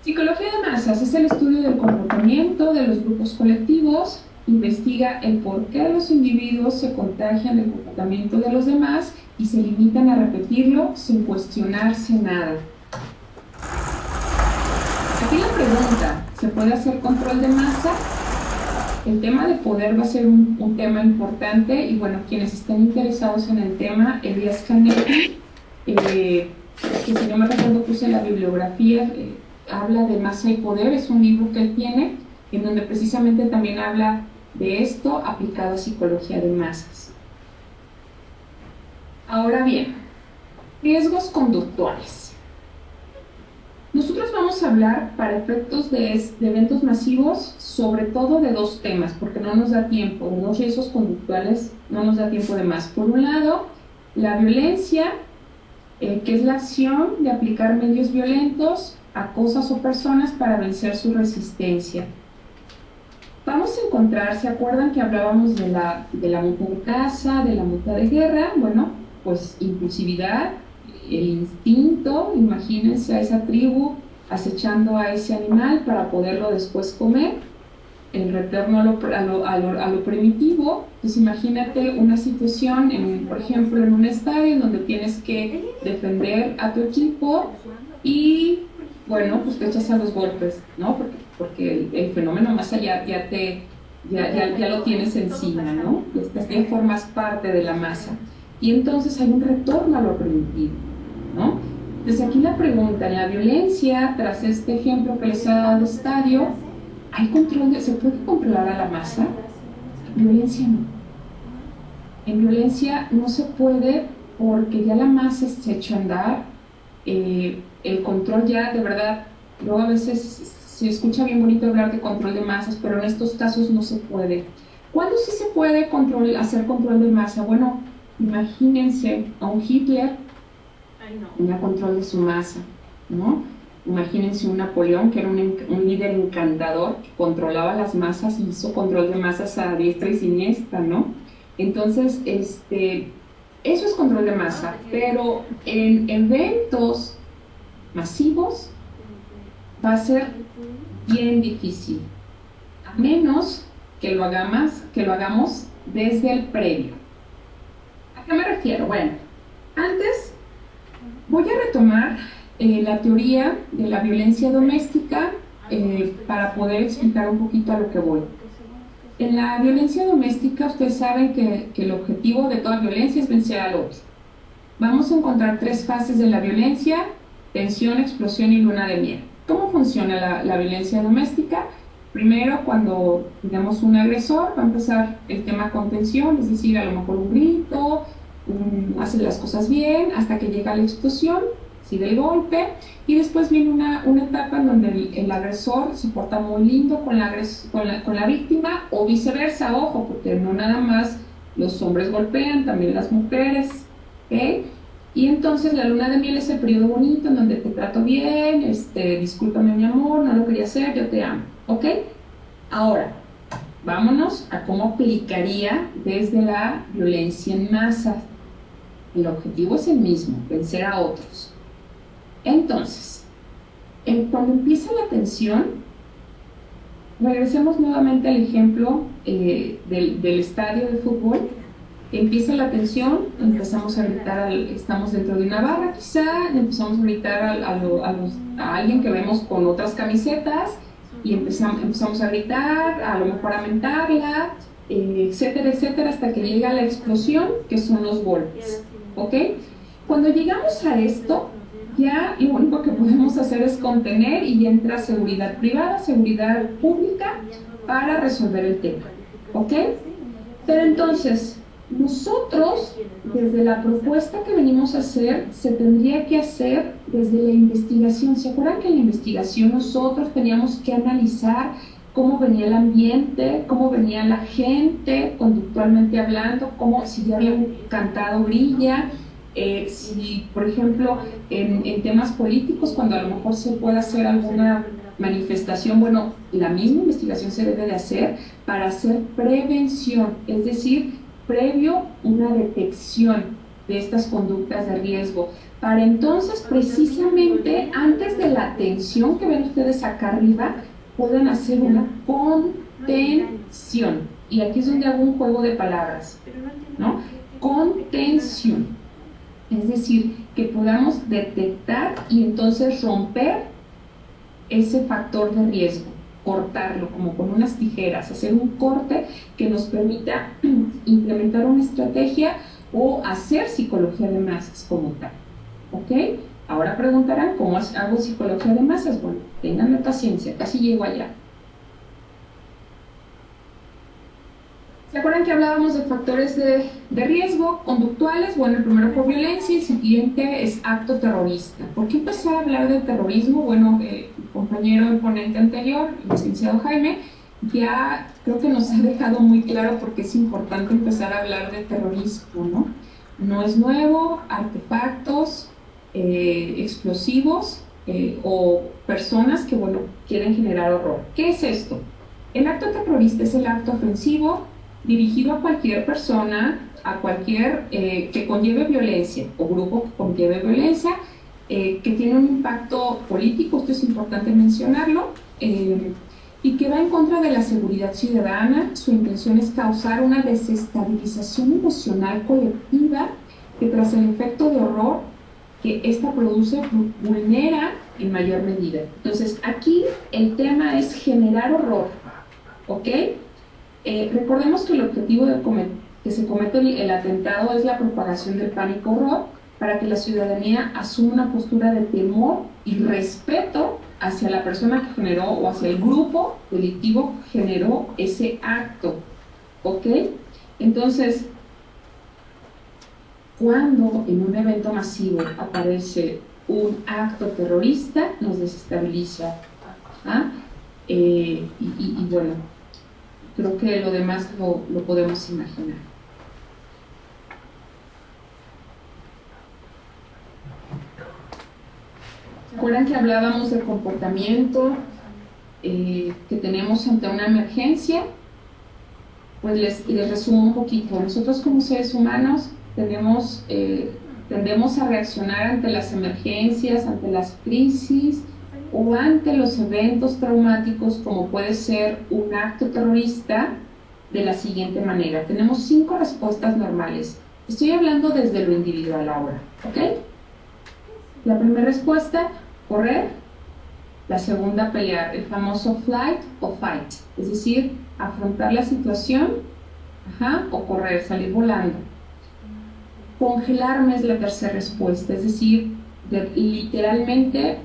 Speaker 1: Psicología de masas es el estudio del comportamiento de los grupos colectivos, investiga el por qué los individuos se contagian del comportamiento de los demás y se limitan a repetirlo sin cuestionarse nada. Aquí la pregunta, ¿se puede hacer control de masa? El tema de poder va a ser un tema importante y bueno, quienes estén interesados en el tema, Elías Canetti, que si no me recuerdo puse la bibliografía, habla de masa y poder, es un libro que él tiene, en donde precisamente también habla de esto aplicado a psicología de masas. Ahora bien, riesgos conductuales. Nosotros vamos a hablar para efectos de eventos masivos, sobre todo de dos temas, porque no nos da tiempo, de dos riesgos conductuales, no nos da tiempo de más. Por un lado, la violencia, que es la acción de aplicar medios violentos a cosas o personas para vencer su resistencia. Vamos a encontrar, ¿se acuerdan que hablábamos de la muta de caza, de la muta de guerra? Bueno, pues impulsividad, el instinto, imagínense a esa tribu acechando a ese animal para poderlo después comer, el retorno a lo primitivo. Pues imagínate una situación, por ejemplo, en un estadio en donde tienes que defender a tu equipo y bueno, pues te echas a los golpes, ¿no? Porque el fenómeno masa ya lo tienes encima, ¿no? Ya formas parte de la masa. Y entonces hay un retorno a lo primitivo, ¿no? Entonces aquí la pregunta, en la violencia, tras este ejemplo que les he dado de estadio, ¿hay control ¿se puede controlar a la masa? En violencia no. En violencia no se puede porque ya la masa se echó a andar, el control ya de verdad, luego a veces se escucha bien bonito hablar de control de masas, pero en estos casos no se puede. ¿Cuándo sí se puede hacer control de masa? Bueno, imagínense a un Hitler, tenía control de su masa, ¿no? Imagínense un Napoleón, que era un líder encantador, que controlaba las masas y hizo control de masas a diestra y siniestra, ¿no? Entonces, eso es control de masa, pero en eventos masivos va a ser bien difícil, a menos que lo hagamos desde el previo. ¿A qué me refiero? Bueno, antes voy a retomar la teoría de la violencia doméstica para poder explicar un poquito a lo que voy. En la violencia doméstica, ustedes saben que el objetivo de toda violencia es vencer al otro. Vamos a encontrar tres fases de la violencia: tensión, explosión y luna de miel. ¿Cómo funciona la violencia doméstica? Primero, cuando tenemos un agresor, va a empezar el tema con tensión, es decir, a lo mejor un grito, hace las cosas bien, hasta que llega la explosión, sí, del golpe, y después viene una etapa en donde el agresor se porta muy lindo con la víctima, o viceversa, ojo, porque no nada más los hombres golpean, también las mujeres, ¿ok? Y entonces la luna de miel es el periodo bonito en donde te trato bien, discúlpame mi amor, no lo quería hacer, yo te amo, ¿ok? Ahora, vámonos a cómo aplicaría desde la violencia en masa. El objetivo es el mismo, vencer a otros. Entonces, cuando empieza la tensión, regresemos nuevamente al ejemplo del estadio de fútbol. Empieza la tensión, empezamos a gritar, estamos dentro de una barra quizá, empezamos a gritar a alguien que vemos con otras camisetas y empezamos a gritar, a lo mejor a mentarla, etcétera, etcétera, hasta que llega la explosión, que son los golpes, ¿ok? Cuando llegamos a esto, ya lo único que podemos hacer es contener y ya entra seguridad privada, seguridad pública para resolver el tema, ¿ok? Pero entonces, nosotros, desde la propuesta que venimos a hacer, se tendría que hacer desde la investigación. ¿Se acuerdan que en la investigación nosotros teníamos que analizar cómo venía el ambiente, cómo venía la gente conductualmente hablando, si ya habían cantado grilla, si, por ejemplo, en temas políticos, cuando a lo mejor se puede hacer alguna manifestación, bueno, la misma investigación se debe de hacer para hacer prevención, es decir, previo una detección de estas conductas de riesgo, para entonces precisamente antes de la atención que ven ustedes acá arriba, pueden hacer una contención, y aquí es donde hago un juego de palabras, ¿no? Contención, es decir, que podamos detectar y entonces romper ese factor de riesgo, cortarlo como con unas tijeras, hacer un corte que nos permita implementar una estrategia o hacer psicología de masas como tal, ¿ok? Ahora preguntarán, ¿cómo hago psicología de masas? Bueno, ténganme paciencia, casi llego allá. ¿Se acuerdan que hablábamos de factores de riesgo conductuales? Bueno, el primero fue violencia y el siguiente es acto terrorista. ¿Por qué empezar a hablar de terrorismo? Bueno, el compañero del ponente anterior, el licenciado Jaime, ya creo que nos ha dejado muy claro por qué es importante empezar a hablar de terrorismo, ¿no? No es nuevo, artefactos, explosivos o personas que, bueno, quieren generar horror. ¿Qué es esto? El acto terrorista es el acto ofensivo dirigido a cualquier persona, a cualquier que conlleve violencia o grupo que conlleve violencia, que tiene un impacto político, esto es importante mencionarlo, y que va en contra de la seguridad ciudadana. Su intención es causar una desestabilización emocional colectiva que, tras el efecto de horror que esta produce, vulnera en mayor medida. Entonces, aquí el tema es generar horror, ¿ok? Recordemos que el objetivo de que se comete el atentado es la propagación del pánico-horror para que la ciudadanía asuma una postura de temor y respeto hacia la persona que generó o hacia el grupo delictivo que generó ese acto, ¿ok? Entonces, cuando en un evento masivo aparece un acto terrorista, nos desestabiliza, ¿ah? Y bueno, creo que lo demás lo podemos imaginar. ¿Se acuerdan que hablábamos del comportamiento que tenemos ante una emergencia? Pues les resumo un poquito. Nosotros como seres humanos tendemos a reaccionar ante las emergencias, ante las crisis o ante los eventos traumáticos, como puede ser un acto terrorista, de la siguiente manera. Tenemos 5 respuestas normales. Estoy hablando desde lo individual ahora, ¿ok? La primera respuesta, correr. La segunda, pelear, el famoso flight o fight, es decir, afrontar la situación, o correr, salir volando. Congelarme es la tercera respuesta, es decir, literalmente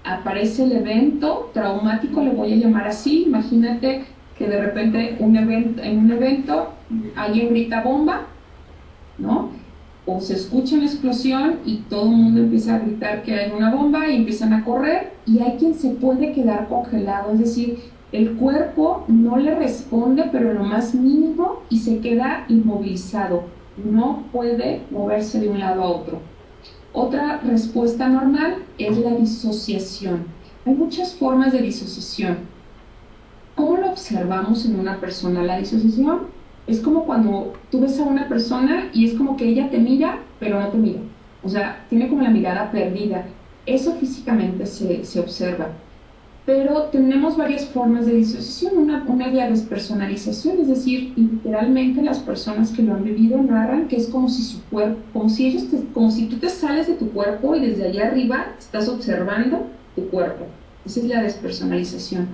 Speaker 1: aparece el evento traumático, le voy a llamar así. Imagínate que de repente en un evento alguien grita bomba, ¿no? O se escucha una explosión y todo el mundo empieza a gritar que hay una bomba y empiezan a correr, y hay quien se puede quedar congelado, es decir, el cuerpo no le responde pero en lo más mínimo y se queda inmovilizado, no puede moverse de un lado a otro. Otra respuesta normal es la disociación. Hay muchas formas de disociación. ¿Cómo lo observamos en una persona? La disociación es como cuando tú ves a una persona y es como que ella te mira, pero no te mira. O sea, tiene como la mirada perdida. Eso físicamente se observa. Pero tenemos varias formas de disociación. Una es la despersonalización, es decir, literalmente las personas que lo han vivido narran que es como si su cuerpo, como si tú te sales de tu cuerpo y desde allá arriba estás observando tu cuerpo. Esa es la despersonalización.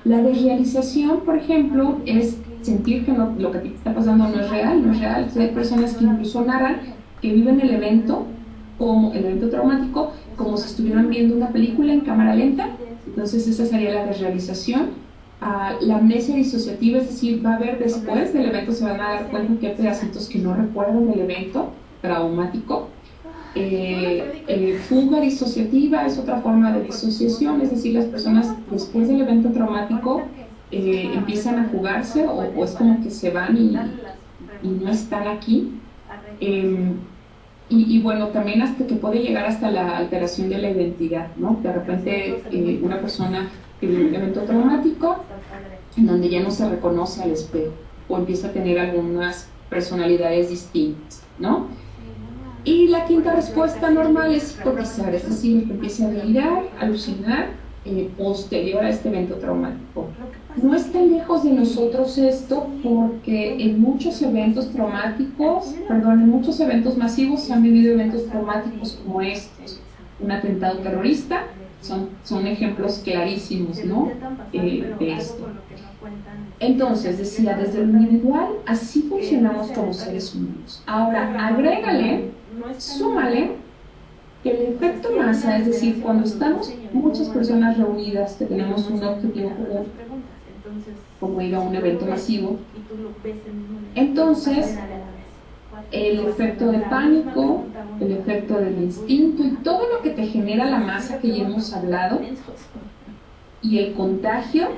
Speaker 1: La desrealización, por ejemplo, es sentir que lo que a ti te está pasando no es real, no es real. O sea, hay personas que incluso narran que viven el evento, como el evento traumático, como si estuvieran viendo una película en cámara lenta. Entonces esa sería la desrealización. La amnesia disociativa, es decir, va a haber después del evento, se van a dar cuenta que hay pedacitos que no recuerdan del evento traumático. Fuga disociativa es otra forma de disociación, es decir, las personas después del evento traumático empiezan a fugarse o es como que se van y no están aquí. Y bueno, también hasta que puede llegar hasta la alteración de la identidad, ¿no? De repente una persona que vive un evento traumático en donde ya no se reconoce al espejo o empieza a tener algunas personalidades distintas, ¿no? Y la quinta respuesta normal es psicotizar, es decir, que empieza a delirar, alucinar posterior a este evento traumático. No está lejos de nosotros esto porque en muchos eventos traumáticos, en muchos eventos masivos se han vivido eventos traumáticos como estos. Un atentado terrorista, son ejemplos clarísimos, ¿no? De esto. Entonces, decía, desde lo individual, así funcionamos como seres humanos. Ahora, agrégale, súmale que el efecto masa, es decir, cuando estamos muchas personas reunidas que tenemos un objetivo común, como ir a un evento masivo, entonces el efecto de pánico, el efecto del instinto y todo lo que te genera la masa que ya hemos hablado y el contagio,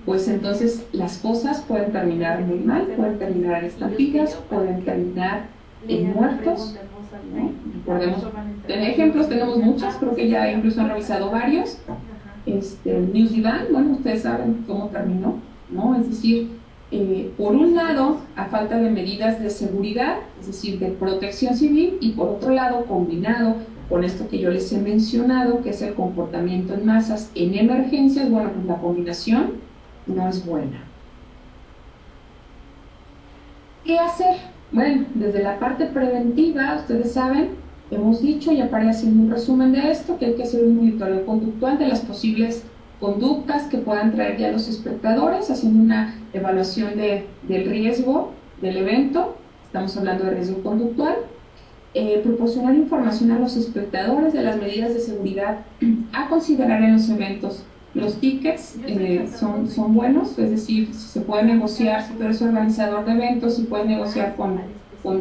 Speaker 1: pues entonces las cosas pueden terminar muy mal, pueden terminar en estampillas, pueden terminar en muertos, ¿no? Podemos tener ejemplos, tenemos muchos, creo que ya incluso han revisado varios. New Zealand, bueno, ustedes saben cómo terminó, ¿no? Es decir, por un lado, a falta de medidas de seguridad, es decir, de protección civil, y por otro lado, combinado con esto que yo les he mencionado, que es el comportamiento en masas en emergencias, bueno, pues la combinación no es buena. ¿Qué hacer? Bueno, desde la parte preventiva, ustedes saben, hemos dicho, y aparece haciendo un resumen de esto, que hay que hacer un monitoreo conductual de las posibles conductas que puedan traer ya los espectadores, haciendo una evaluación del riesgo del evento, estamos hablando de riesgo conductual, proporcionar información a los espectadores de las medidas de seguridad a considerar en los eventos. Los tickets son buenos, es decir, si se puede negociar, si tú eres organizador de eventos, si puedes negociar con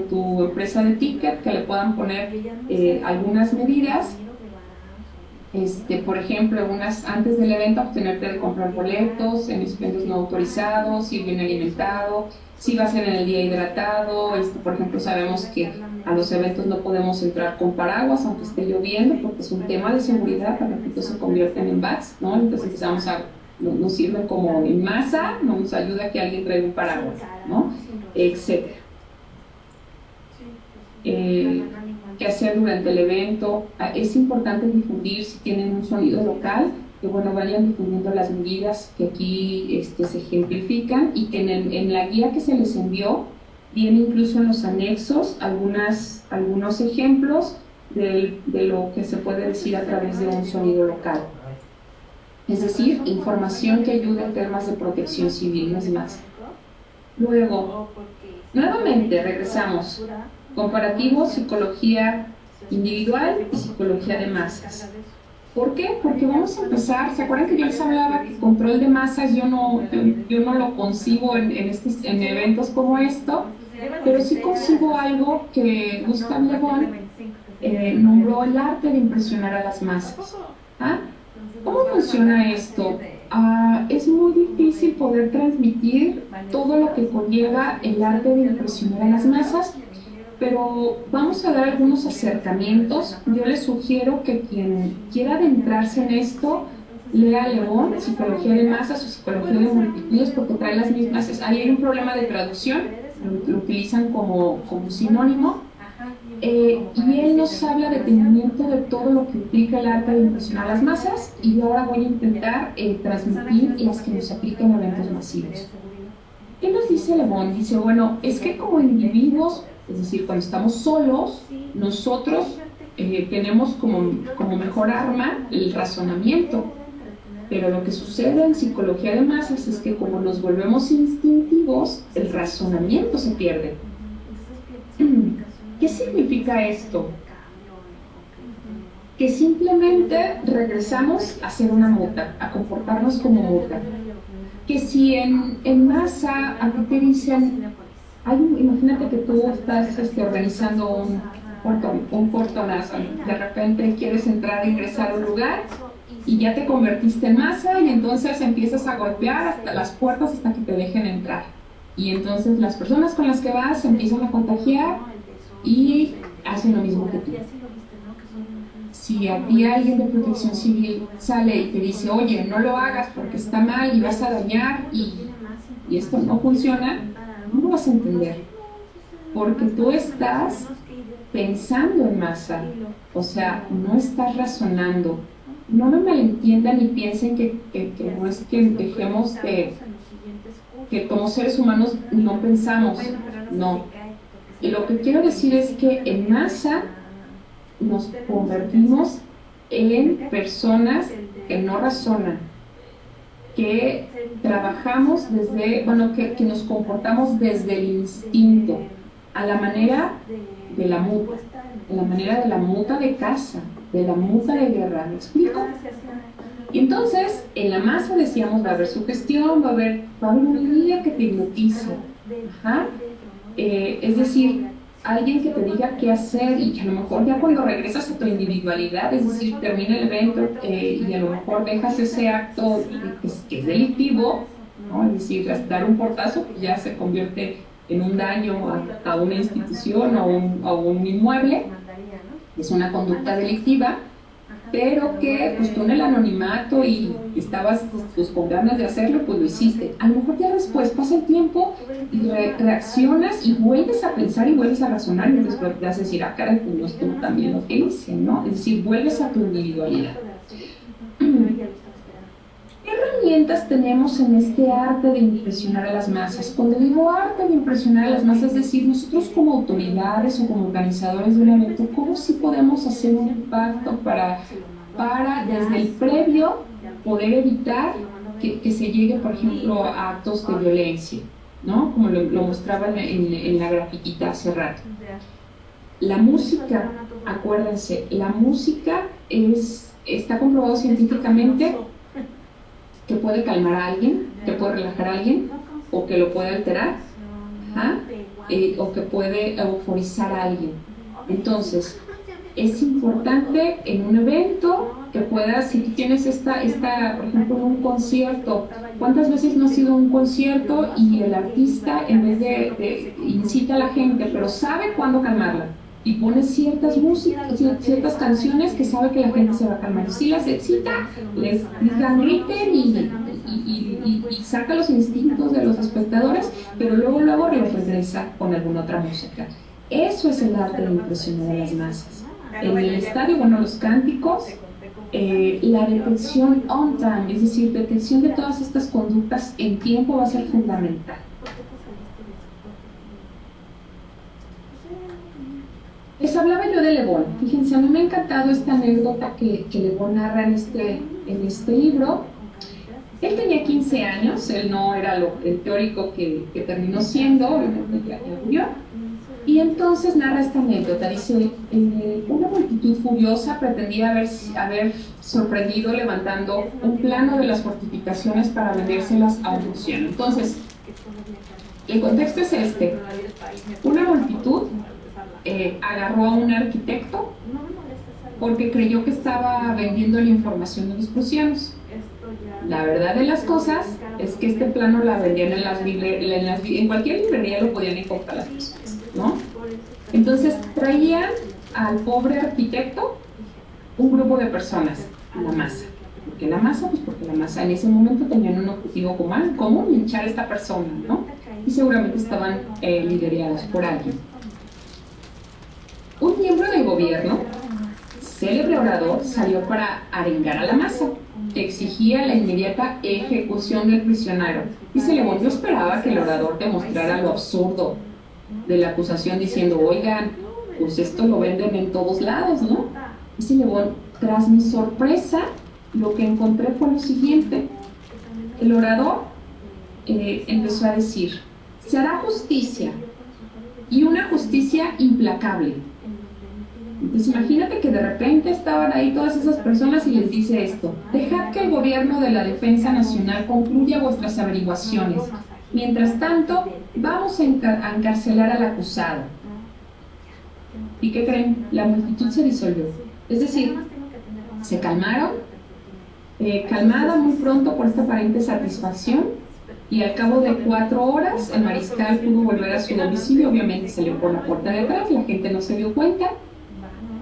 Speaker 1: tu empresa de ticket, que le puedan poner algunas medidas, por ejemplo, antes del evento, abstenerte de comprar boletos en expendios no autorizados, ir bien alimentado, si va a ser en el día hidratado, por ejemplo, sabemos que a los eventos no podemos entrar con paraguas aunque esté lloviendo, porque es un tema de seguridad, para que se convierten en bats, ¿no? Entonces nos sirven como en masa, no nos ayuda a que alguien traiga un paraguas, ¿no? Etcétera. ¿Qué hacer durante el evento? Es importante difundir, si tienen un sonido local, que bueno, vayan difundiendo las medidas que aquí se ejemplifican, y que en la guía que se les envió viene incluso en los anexos algunos ejemplos de lo que se puede decir a través de un sonido local. Es decir, información que ayude en temas de protección civil, no es más. Luego, nuevamente regresamos. Comparativo, psicología individual y psicología de masas. ¿Por qué? Porque vamos a empezar, ¿se acuerdan que yo les hablaba que control de masas yo no lo concibo en eventos como esto, pero sí concibo algo que Gustave Le Bon nombró el arte de impresionar a las masas. ¿Ah? ¿Cómo funciona esto? Es muy difícil poder transmitir todo lo que conlleva el arte de impresionar a las masas, pero vamos a dar algunos acercamientos. Yo les sugiero que quien quiera adentrarse en esto, lea Le Bon, Psicología de Masas o Psicología de Multitudes, porque trae las mismas. Ahí hay un problema de traducción, lo utilizan como sinónimo. Y él nos habla detenimiento de todo lo que implica el arte de impresionar a las masas, y yo ahora voy a intentar transmitir las que nos aplican a eventos masivos. ¿Qué nos dice Le Bon? Dice, bueno, es que como individuos, es decir, cuando estamos solos, nosotros tenemos como mejor arma el razonamiento, pero lo que sucede en psicología de masas es que como nos volvemos instintivos, el razonamiento se pierde. ¿Qué significa esto? Que simplemente regresamos a ser una muta, a comportarnos como muta. Que si en masa a ti te dicen, imagínate que tú estás organizando un portonazo, de repente quieres entrar e ingresar a un lugar y ya te convertiste en masa y entonces empiezas a golpear hasta las puertas hasta que te dejen entrar. Y entonces las personas con las que vas se empiezan a contagiar y hacen lo mismo que tú. Si a ti alguien de Protección Civil sale y te dice, oye, no lo hagas porque está mal y vas a dañar y esto no funciona, no lo vas a entender, porque tú estás pensando en masa, o sea, no estás razonando. No me malentiendan y piensen que no es que dejemos que como seres humanos no pensamos, no. Y lo que quiero decir es que en masa nos convertimos en personas que no razonan, que trabajamos desde, que nos comportamos desde el instinto, a la manera de la muta, a la manera de la muta de caza, de la muta de guerra, ¿me explico? Y entonces, en la masa decíamos, va a haber sugestión, va a haber una guía que te hipnotiza, es decir, alguien que te diga qué hacer y que a lo mejor ya cuando regresas a tu individualidad, es decir, termina el evento y a lo mejor dejas ese acto que es delictivo, ¿no? Es decir, dar un portazo que ya se convierte en un daño a una institución o a un inmueble, es una conducta delictiva, pero que pues tú en el anonimato y estabas pues, con ganas de hacerlo, pues lo hiciste. A lo mejor ya después pasa el tiempo y reaccionas y vuelves a pensar y vuelves a razonar y entonces vas a decir, caray, pues no estuvo también lo que hice, ¿no? Es decir, vuelves a tu individualidad. ¿Qué herramientas tenemos en este arte de impresionar a las masas? Cuando digo arte de impresionar a las masas, es decir, nosotros como autoridades o como organizadores de un evento, ¿cómo sí podemos hacer un impacto para desde el previo poder evitar que se llegue, por ejemplo, a actos de violencia, ¿no? Como lo mostraba en la grafiquita hace rato. La música, acuérdense, la música está comprobado científicamente que puede calmar a alguien, que puede relajar a alguien, o que lo puede alterar, o que puede euforizar a alguien. Entonces, es importante en un evento que puedas, si tú tienes por ejemplo, en un concierto, ¿cuántas veces no ha sido un concierto y el artista, en vez de incita a la gente, pero sabe cuándo calmarla? Y pone ciertas músicas, ciertas canciones que sabe que la gente se va a calmar. Si las excita, les griten y saca los instintos de los espectadores, pero luego los regresa con alguna otra música. Eso es el arte de impresionar a las masas. En el estadio, los cánticos, la detección on time, es decir, detección de todas estas conductas en tiempo va a ser fundamental. Les hablaba yo de Le Bon. Fíjense, a mí me ha encantado esta anécdota que Le Bon narra en este libro. Él tenía 15 años, él no era el teórico que terminó siendo, obviamente ya murió. Y entonces narra esta anécdota, dice, una multitud furiosa pretendía haber sorprendido levantando un plano de las fortificaciones para vendérselas a un rusiano. Entonces, el contexto es este: una multitud agarró a un arquitecto porque creyó que estaba vendiendo la información de los prusianos. La verdad de las cosas es que este plano la vendían en cualquier librería, lo podían encontrar las personas, ¿no? Entonces traían al pobre arquitecto un grupo de personas, la masa. ¿Por qué la masa? Pues porque la masa en ese momento tenían un objetivo común, linchar a esta persona, ¿no? Y seguramente estaban liderados por alguien. Un miembro del gobierno, célebre orador, salió para arengar a la masa. Exigía la inmediata ejecución del prisionero. Dice Lebón, yo esperaba que el orador demostrara lo absurdo de la acusación diciendo, oigan, pues esto lo venden en todos lados, ¿no? Dice Lebón, tras mi sorpresa, lo que encontré fue lo siguiente. El orador empezó a decir, se hará justicia, y una justicia implacable. Entonces imagínate que de repente estaban ahí todas esas personas y les dice esto: dejad que el gobierno de la Defensa Nacional concluya vuestras averiguaciones. Mientras tanto, vamos a encarcelar al acusado. ¿Y qué creen? La multitud se disolvió. Es decir, se calmaron, calmada muy pronto por esta aparente satisfacción, y al cabo de 4 horas el mariscal pudo volver a su domicilio. Obviamente salió por la puerta de atrás, la gente no se dio cuenta.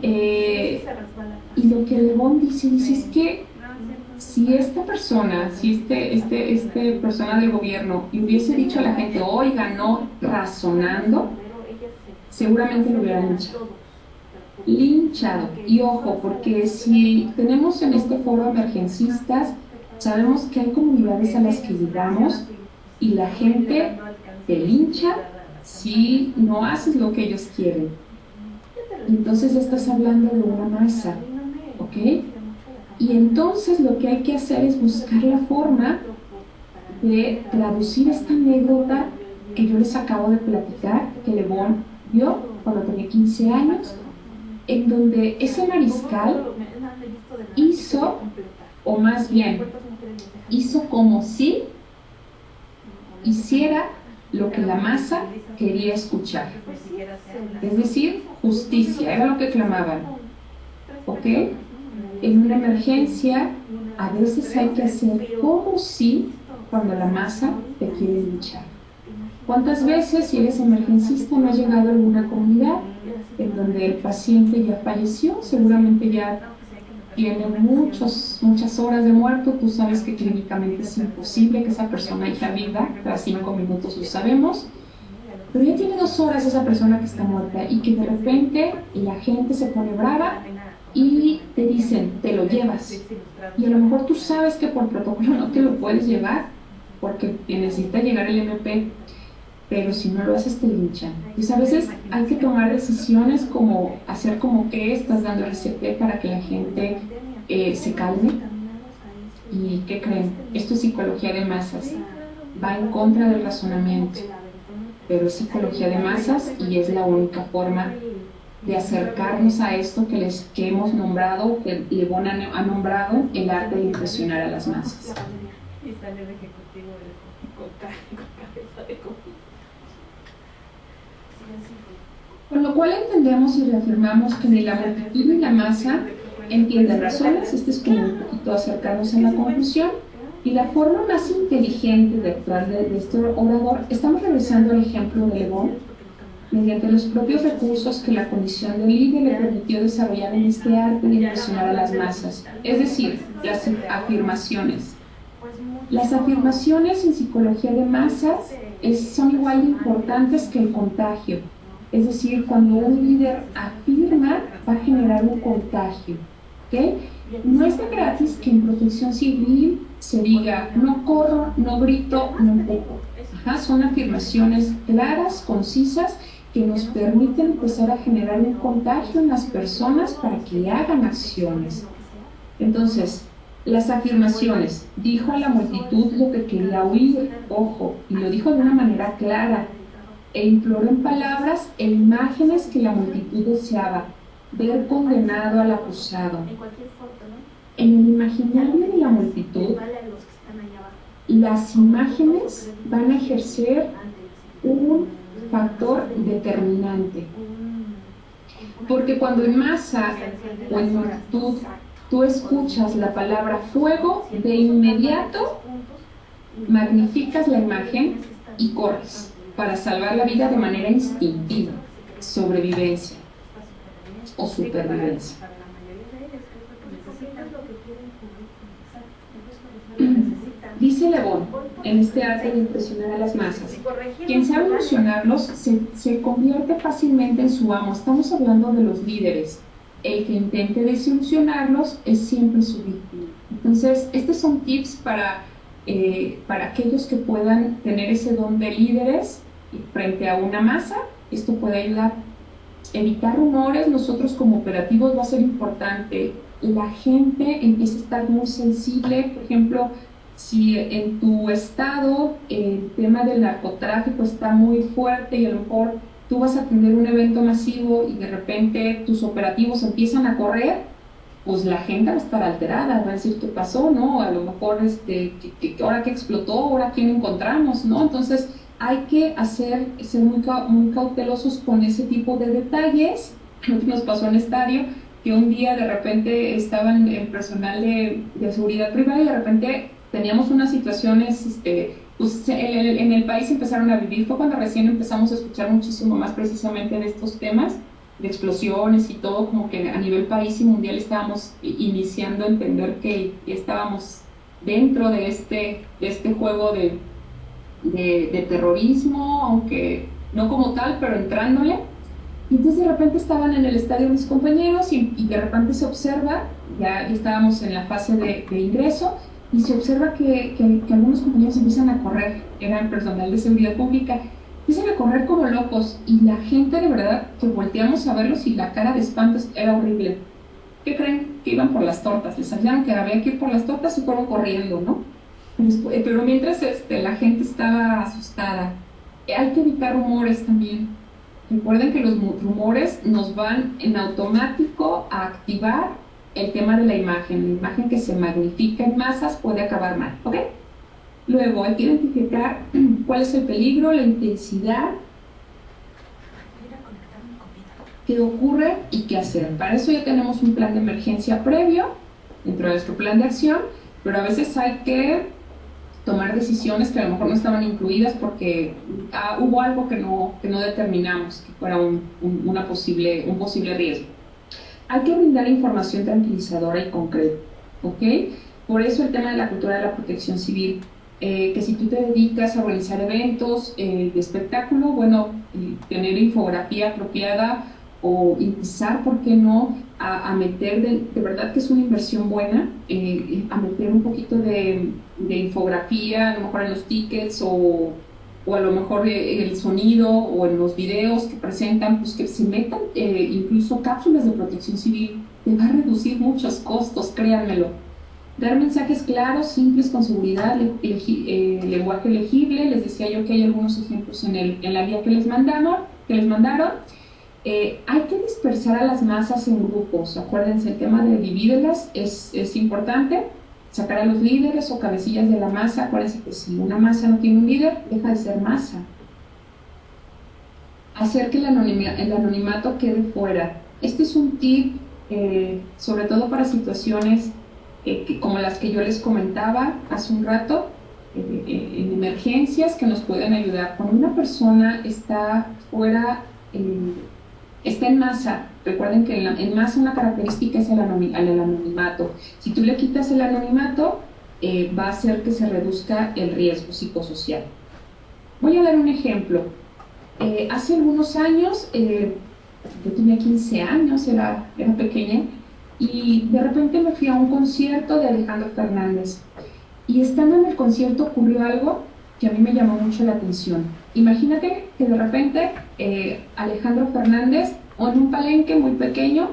Speaker 1: Y lo que Lebón dice es que si esta persona, si este persona del gobierno le hubiese dicho a la gente, oiga, no, razonando, seguramente lo hubieran linchado. Y ojo, porque si tenemos en este foro emergencistas, sabemos que hay comunidades a las que llegamos y la gente te lincha si no haces lo que ellos quieren. Entonces estás hablando de una masa, ¿ok? Y entonces lo que hay que hacer es buscar la forma de traducir esta anécdota que yo les acabo de platicar, que Lebón vio cuando tenía 15 años, en donde ese mariscal hizo, o más bien, hizo como si hiciera lo que la masa quería escuchar. Es decir, justicia, era lo que clamaban. ¿Ok? En una emergencia, a veces hay que hacer como si cuando la masa te quiere luchar. ¿Cuántas veces, si eres emergencista, no has llegado a alguna comunidad en donde el paciente ya falleció? Seguramente ya tiene muchas horas de muerto. Tú sabes que clínicamente es imposible que esa persona haya viva, tras 5 minutos lo sabemos, pero ya tiene 2 horas esa persona que está muerta, y que de repente la gente se pone brava y te dicen, te lo llevas, y a lo mejor tú sabes que por protocolo no te lo puedes llevar porque necesita llegar el MP, pero si no lo haces te linchan. Pues a veces hay que tomar decisiones como hacer como que estás dando RCP para que la gente se calme. ¿Y qué creen? Esto es psicología de masas, va en contra del razonamiento, pero es psicología de masas y es la única forma de acercarnos a esto que hemos nombrado, que Lebón ha nombrado, el arte de impresionar a las masas. Y sale el ejecutivo con cabeza de comida. Con lo cual entendemos y reafirmamos que ni la multitud ni la masa entienden razones. Este es como un poquito acercarnos a la conclusión. Y la forma más inteligente de actuar de este orador, estamos regresando al ejemplo de Lebón, mediante los propios recursos que la condición de líder le permitió desarrollar en este arte de impresionar a las masas, es decir, las afirmaciones. Las afirmaciones en psicología de masas son igual de importantes que el contagio. Es decir, cuando un líder afirma, va a generar un contagio. ¿Okay? No es de gratis que en protección civil se diga, no corro, no grito, no empujo. Son afirmaciones claras, concisas, que nos permiten empezar a generar un contagio en las personas para que hagan acciones. Entonces, las afirmaciones: dijo a la multitud lo que quería oír, ojo, y lo dijo de una manera clara, e imploró en palabras e imágenes que la multitud deseaba ver condenado al acusado. En el imaginario de la multitud, las imágenes van a ejercer un factor determinante, porque cuando en masa o en multitud tú escuchas la palabra fuego, de inmediato magnificas la imagen y corres para salvar la vida de manera instintiva. sobrevivencia o supervivencia. Dice Le Bon, en este arte de impresionar a las masas, quien sabe emocionarlos se convierte fácilmente en su amo. Estamos hablando de los líderes. El que intente desilusionarlos es siempre su víctima. Entonces, estos son tips para aquellos que puedan tener ese don de líderes frente a una masa. Esto puede ayudar. Evitar rumores. Nosotros como operativos va a ser importante. La gente empieza a estar muy sensible. Por ejemplo, si en tu estado el tema del narcotráfico está muy fuerte y a lo mejor tú vas a tener un evento masivo y de repente tus operativos empiezan a correr, pues la gente va a estar alterada, va a decir qué pasó, ¿no? A lo mejor ahora que explotó, ahora quién encontramos, ¿no? Entonces hay que ser muy cautelosos con ese tipo de detalles. Nos pasó en estadio que un día de repente estaban el personal de seguridad privada y de repente teníamos unas situaciones, pues en el país empezaron a vivir, fue cuando recién empezamos a escuchar muchísimo más precisamente de estos temas, de explosiones y todo, como que a nivel país y mundial estábamos iniciando a entender que estábamos dentro de este juego de terrorismo, aunque no como tal, pero entrándole. Y entonces de repente estaban en el estadio mis compañeros y de repente se observa, ya estábamos en la fase de ingreso, y se observa que algunos compañeros empiezan a correr, eran personal de seguridad pública, empiezan a correr como locos y la gente de verdad que volteamos a verlos y la cara de espanto era horrible. ¿Qué creen? Que iban por las tortas, les avisaron que había que ir por las tortas y fueron corriendo, ¿no? Pero mientras la gente estaba asustada. Hay que evitar rumores también. Recuerden que los rumores nos van en automático a activar el tema de la imagen que se magnifica en masas puede acabar mal, ¿ok? Luego hay que identificar cuál es el peligro, la intensidad que ocurre y qué hacer. Para eso ya tenemos un plan de emergencia previo dentro de nuestro plan de acción, pero a veces hay que tomar decisiones que a lo mejor no estaban incluidas porque hubo algo que no determinamos que fuera un posible riesgo. Hay que brindar información tranquilizadora y concreta, ¿ok? Por eso el tema de la cultura de la protección civil, que si tú te dedicas a organizar eventos de espectáculo, bueno, tener infografía apropiada o empezar, ¿por qué no?, a meter, de verdad que es una inversión buena, a meter un poquito de infografía, a lo mejor en los tickets o a lo mejor el sonido o en los videos que presentan, pues que se metan incluso cápsulas de protección civil, te va a reducir muchos costos, créanmelo. Dar mensajes claros, simples, con seguridad, lenguaje legible. Les decía yo que hay algunos ejemplos en la guía que les mandaron. Hay que dispersar a las masas en grupos. Acuérdense, el tema de dividirlas es importante. Sacar a los líderes o cabecillas de la masa. Acuérdense que si una masa no tiene un líder, deja de ser masa. Hacer que el anonimato quede fuera. Este es un tip, sobre todo para situaciones como las que yo les comentaba hace un rato, en emergencias que nos pueden ayudar. Cuando una persona está fuera, está en masa, recuerden que en masa una característica es el anonimato. Si tú le quitas el anonimato, va a hacer que se reduzca el riesgo psicosocial. Voy a dar un ejemplo. Hace algunos años, yo tenía 15 años, era pequeña, y de repente me fui a un concierto de Alejandro Fernández. Y estando en el concierto ocurrió algo que a mí me llamó mucho la atención. Imagínate que de repente Alejandro Fernández, en un palenque muy pequeño,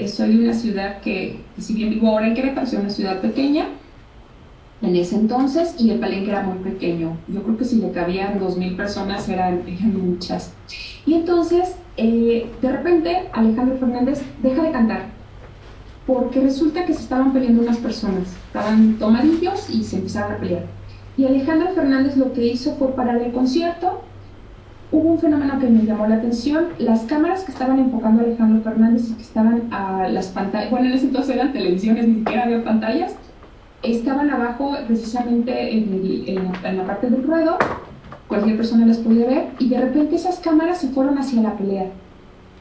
Speaker 1: soy de una ciudad que si bien vivo ahora en Querétaro, soy una ciudad pequeña, en ese entonces, y el palenque era muy pequeño. Yo creo que si le cabían 2,000 personas eran muchas. Y entonces, de repente, Alejandro Fernández deja de cantar, porque resulta que se estaban peleando unas personas, estaban tomadillos y se empezaron a pelear. Y Alejandro Fernández lo que hizo fue parar el concierto. Hubo un fenómeno que me llamó la atención. Las cámaras que estaban enfocando a Alejandro Fernández y que estaban a las pantallas, bueno, en ese entonces eran televisiones, ni siquiera había pantallas, estaban abajo precisamente en la parte del ruedo, cualquier persona las podía ver, y de repente esas cámaras se fueron hacia la pelea.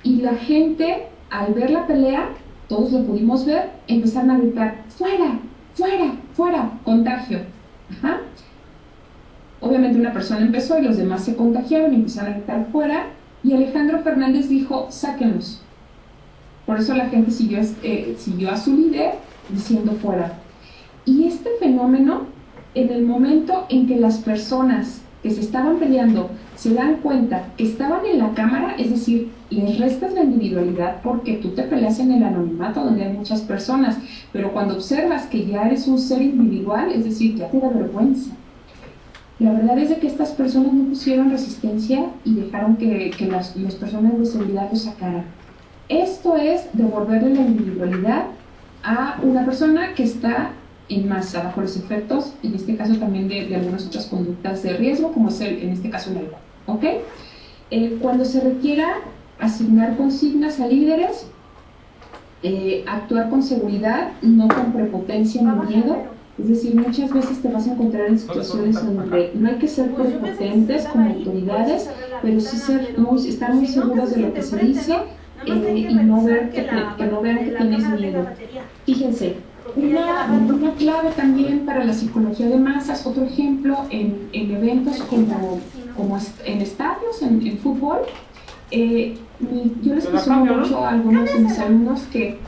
Speaker 1: Y la gente, al ver la pelea, todos lo pudimos ver, empezaron a gritar, fuera, fuera, fuera, contagio. Ajá. Obviamente una persona empezó y los demás se contagiaron y empezaron a gritar fuera, y Alejandro Fernández dijo, sáquenlos. Por eso la gente siguió a su líder diciendo fuera. Y este fenómeno, en el momento en que las personas que se estaban peleando se dan cuenta que estaban en la cámara, es decir, les restas la individualidad porque tú te peleas en el anonimato donde hay muchas personas, pero cuando observas que ya eres un ser individual, es decir, ya te da vergüenza. La verdad es de que estas personas no pusieron resistencia y dejaron que las personas de seguridad los sacaran. Esto es devolverle la individualidad a una persona que está en masa, bajo los efectos, en este caso también de algunas otras conductas de riesgo, como es en este caso el alcohol. ¿Ok? Cuando se requiera asignar consignas a líderes, actuar con seguridad, no con prepotencia ni miedo. Es decir, muchas veces te vas a encontrar en situaciones en donde no hay que ser prepotentes como autoridades, pero sí estar muy seguros de lo que se dice y no ver que no vean que tienes miedo. Fíjense, una clave también para la psicología de masas, otro ejemplo en eventos como en estadios, en fútbol. Yo les presumo mucho a algunos de mis alumnos que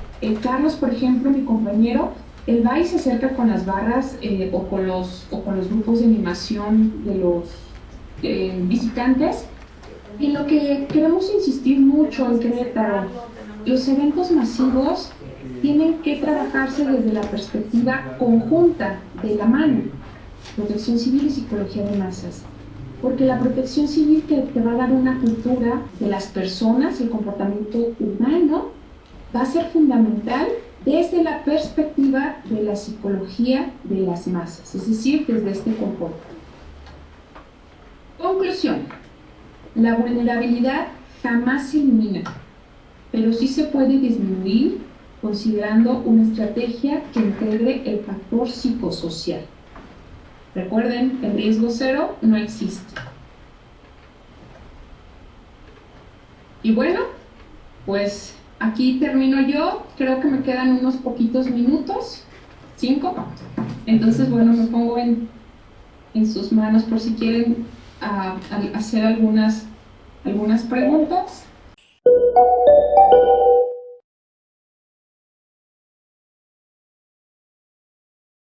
Speaker 1: Carlos, por ejemplo, mi compañero, él va y se acerca con las barras o con los grupos de animación de los visitantes. Y lo que queremos insistir mucho en Querétaro, los eventos masivos tienen que trabajarse desde la perspectiva conjunta, de la mano, protección civil y psicología de masas. Porque la protección civil te va a dar una cultura de las personas, el comportamiento humano, va a ser fundamental desde la perspectiva de la psicología de las masas, es decir, desde este comportamiento. Conclusión. La vulnerabilidad jamás se elimina, pero sí se puede disminuir considerando una estrategia que integre el factor psicosocial. Recuerden, el riesgo cero no existe. Y bueno, pues aquí termino yo. Creo que me quedan unos poquitos minutos, 5. Entonces, bueno, me pongo en sus manos por si quieren hacer algunas preguntas.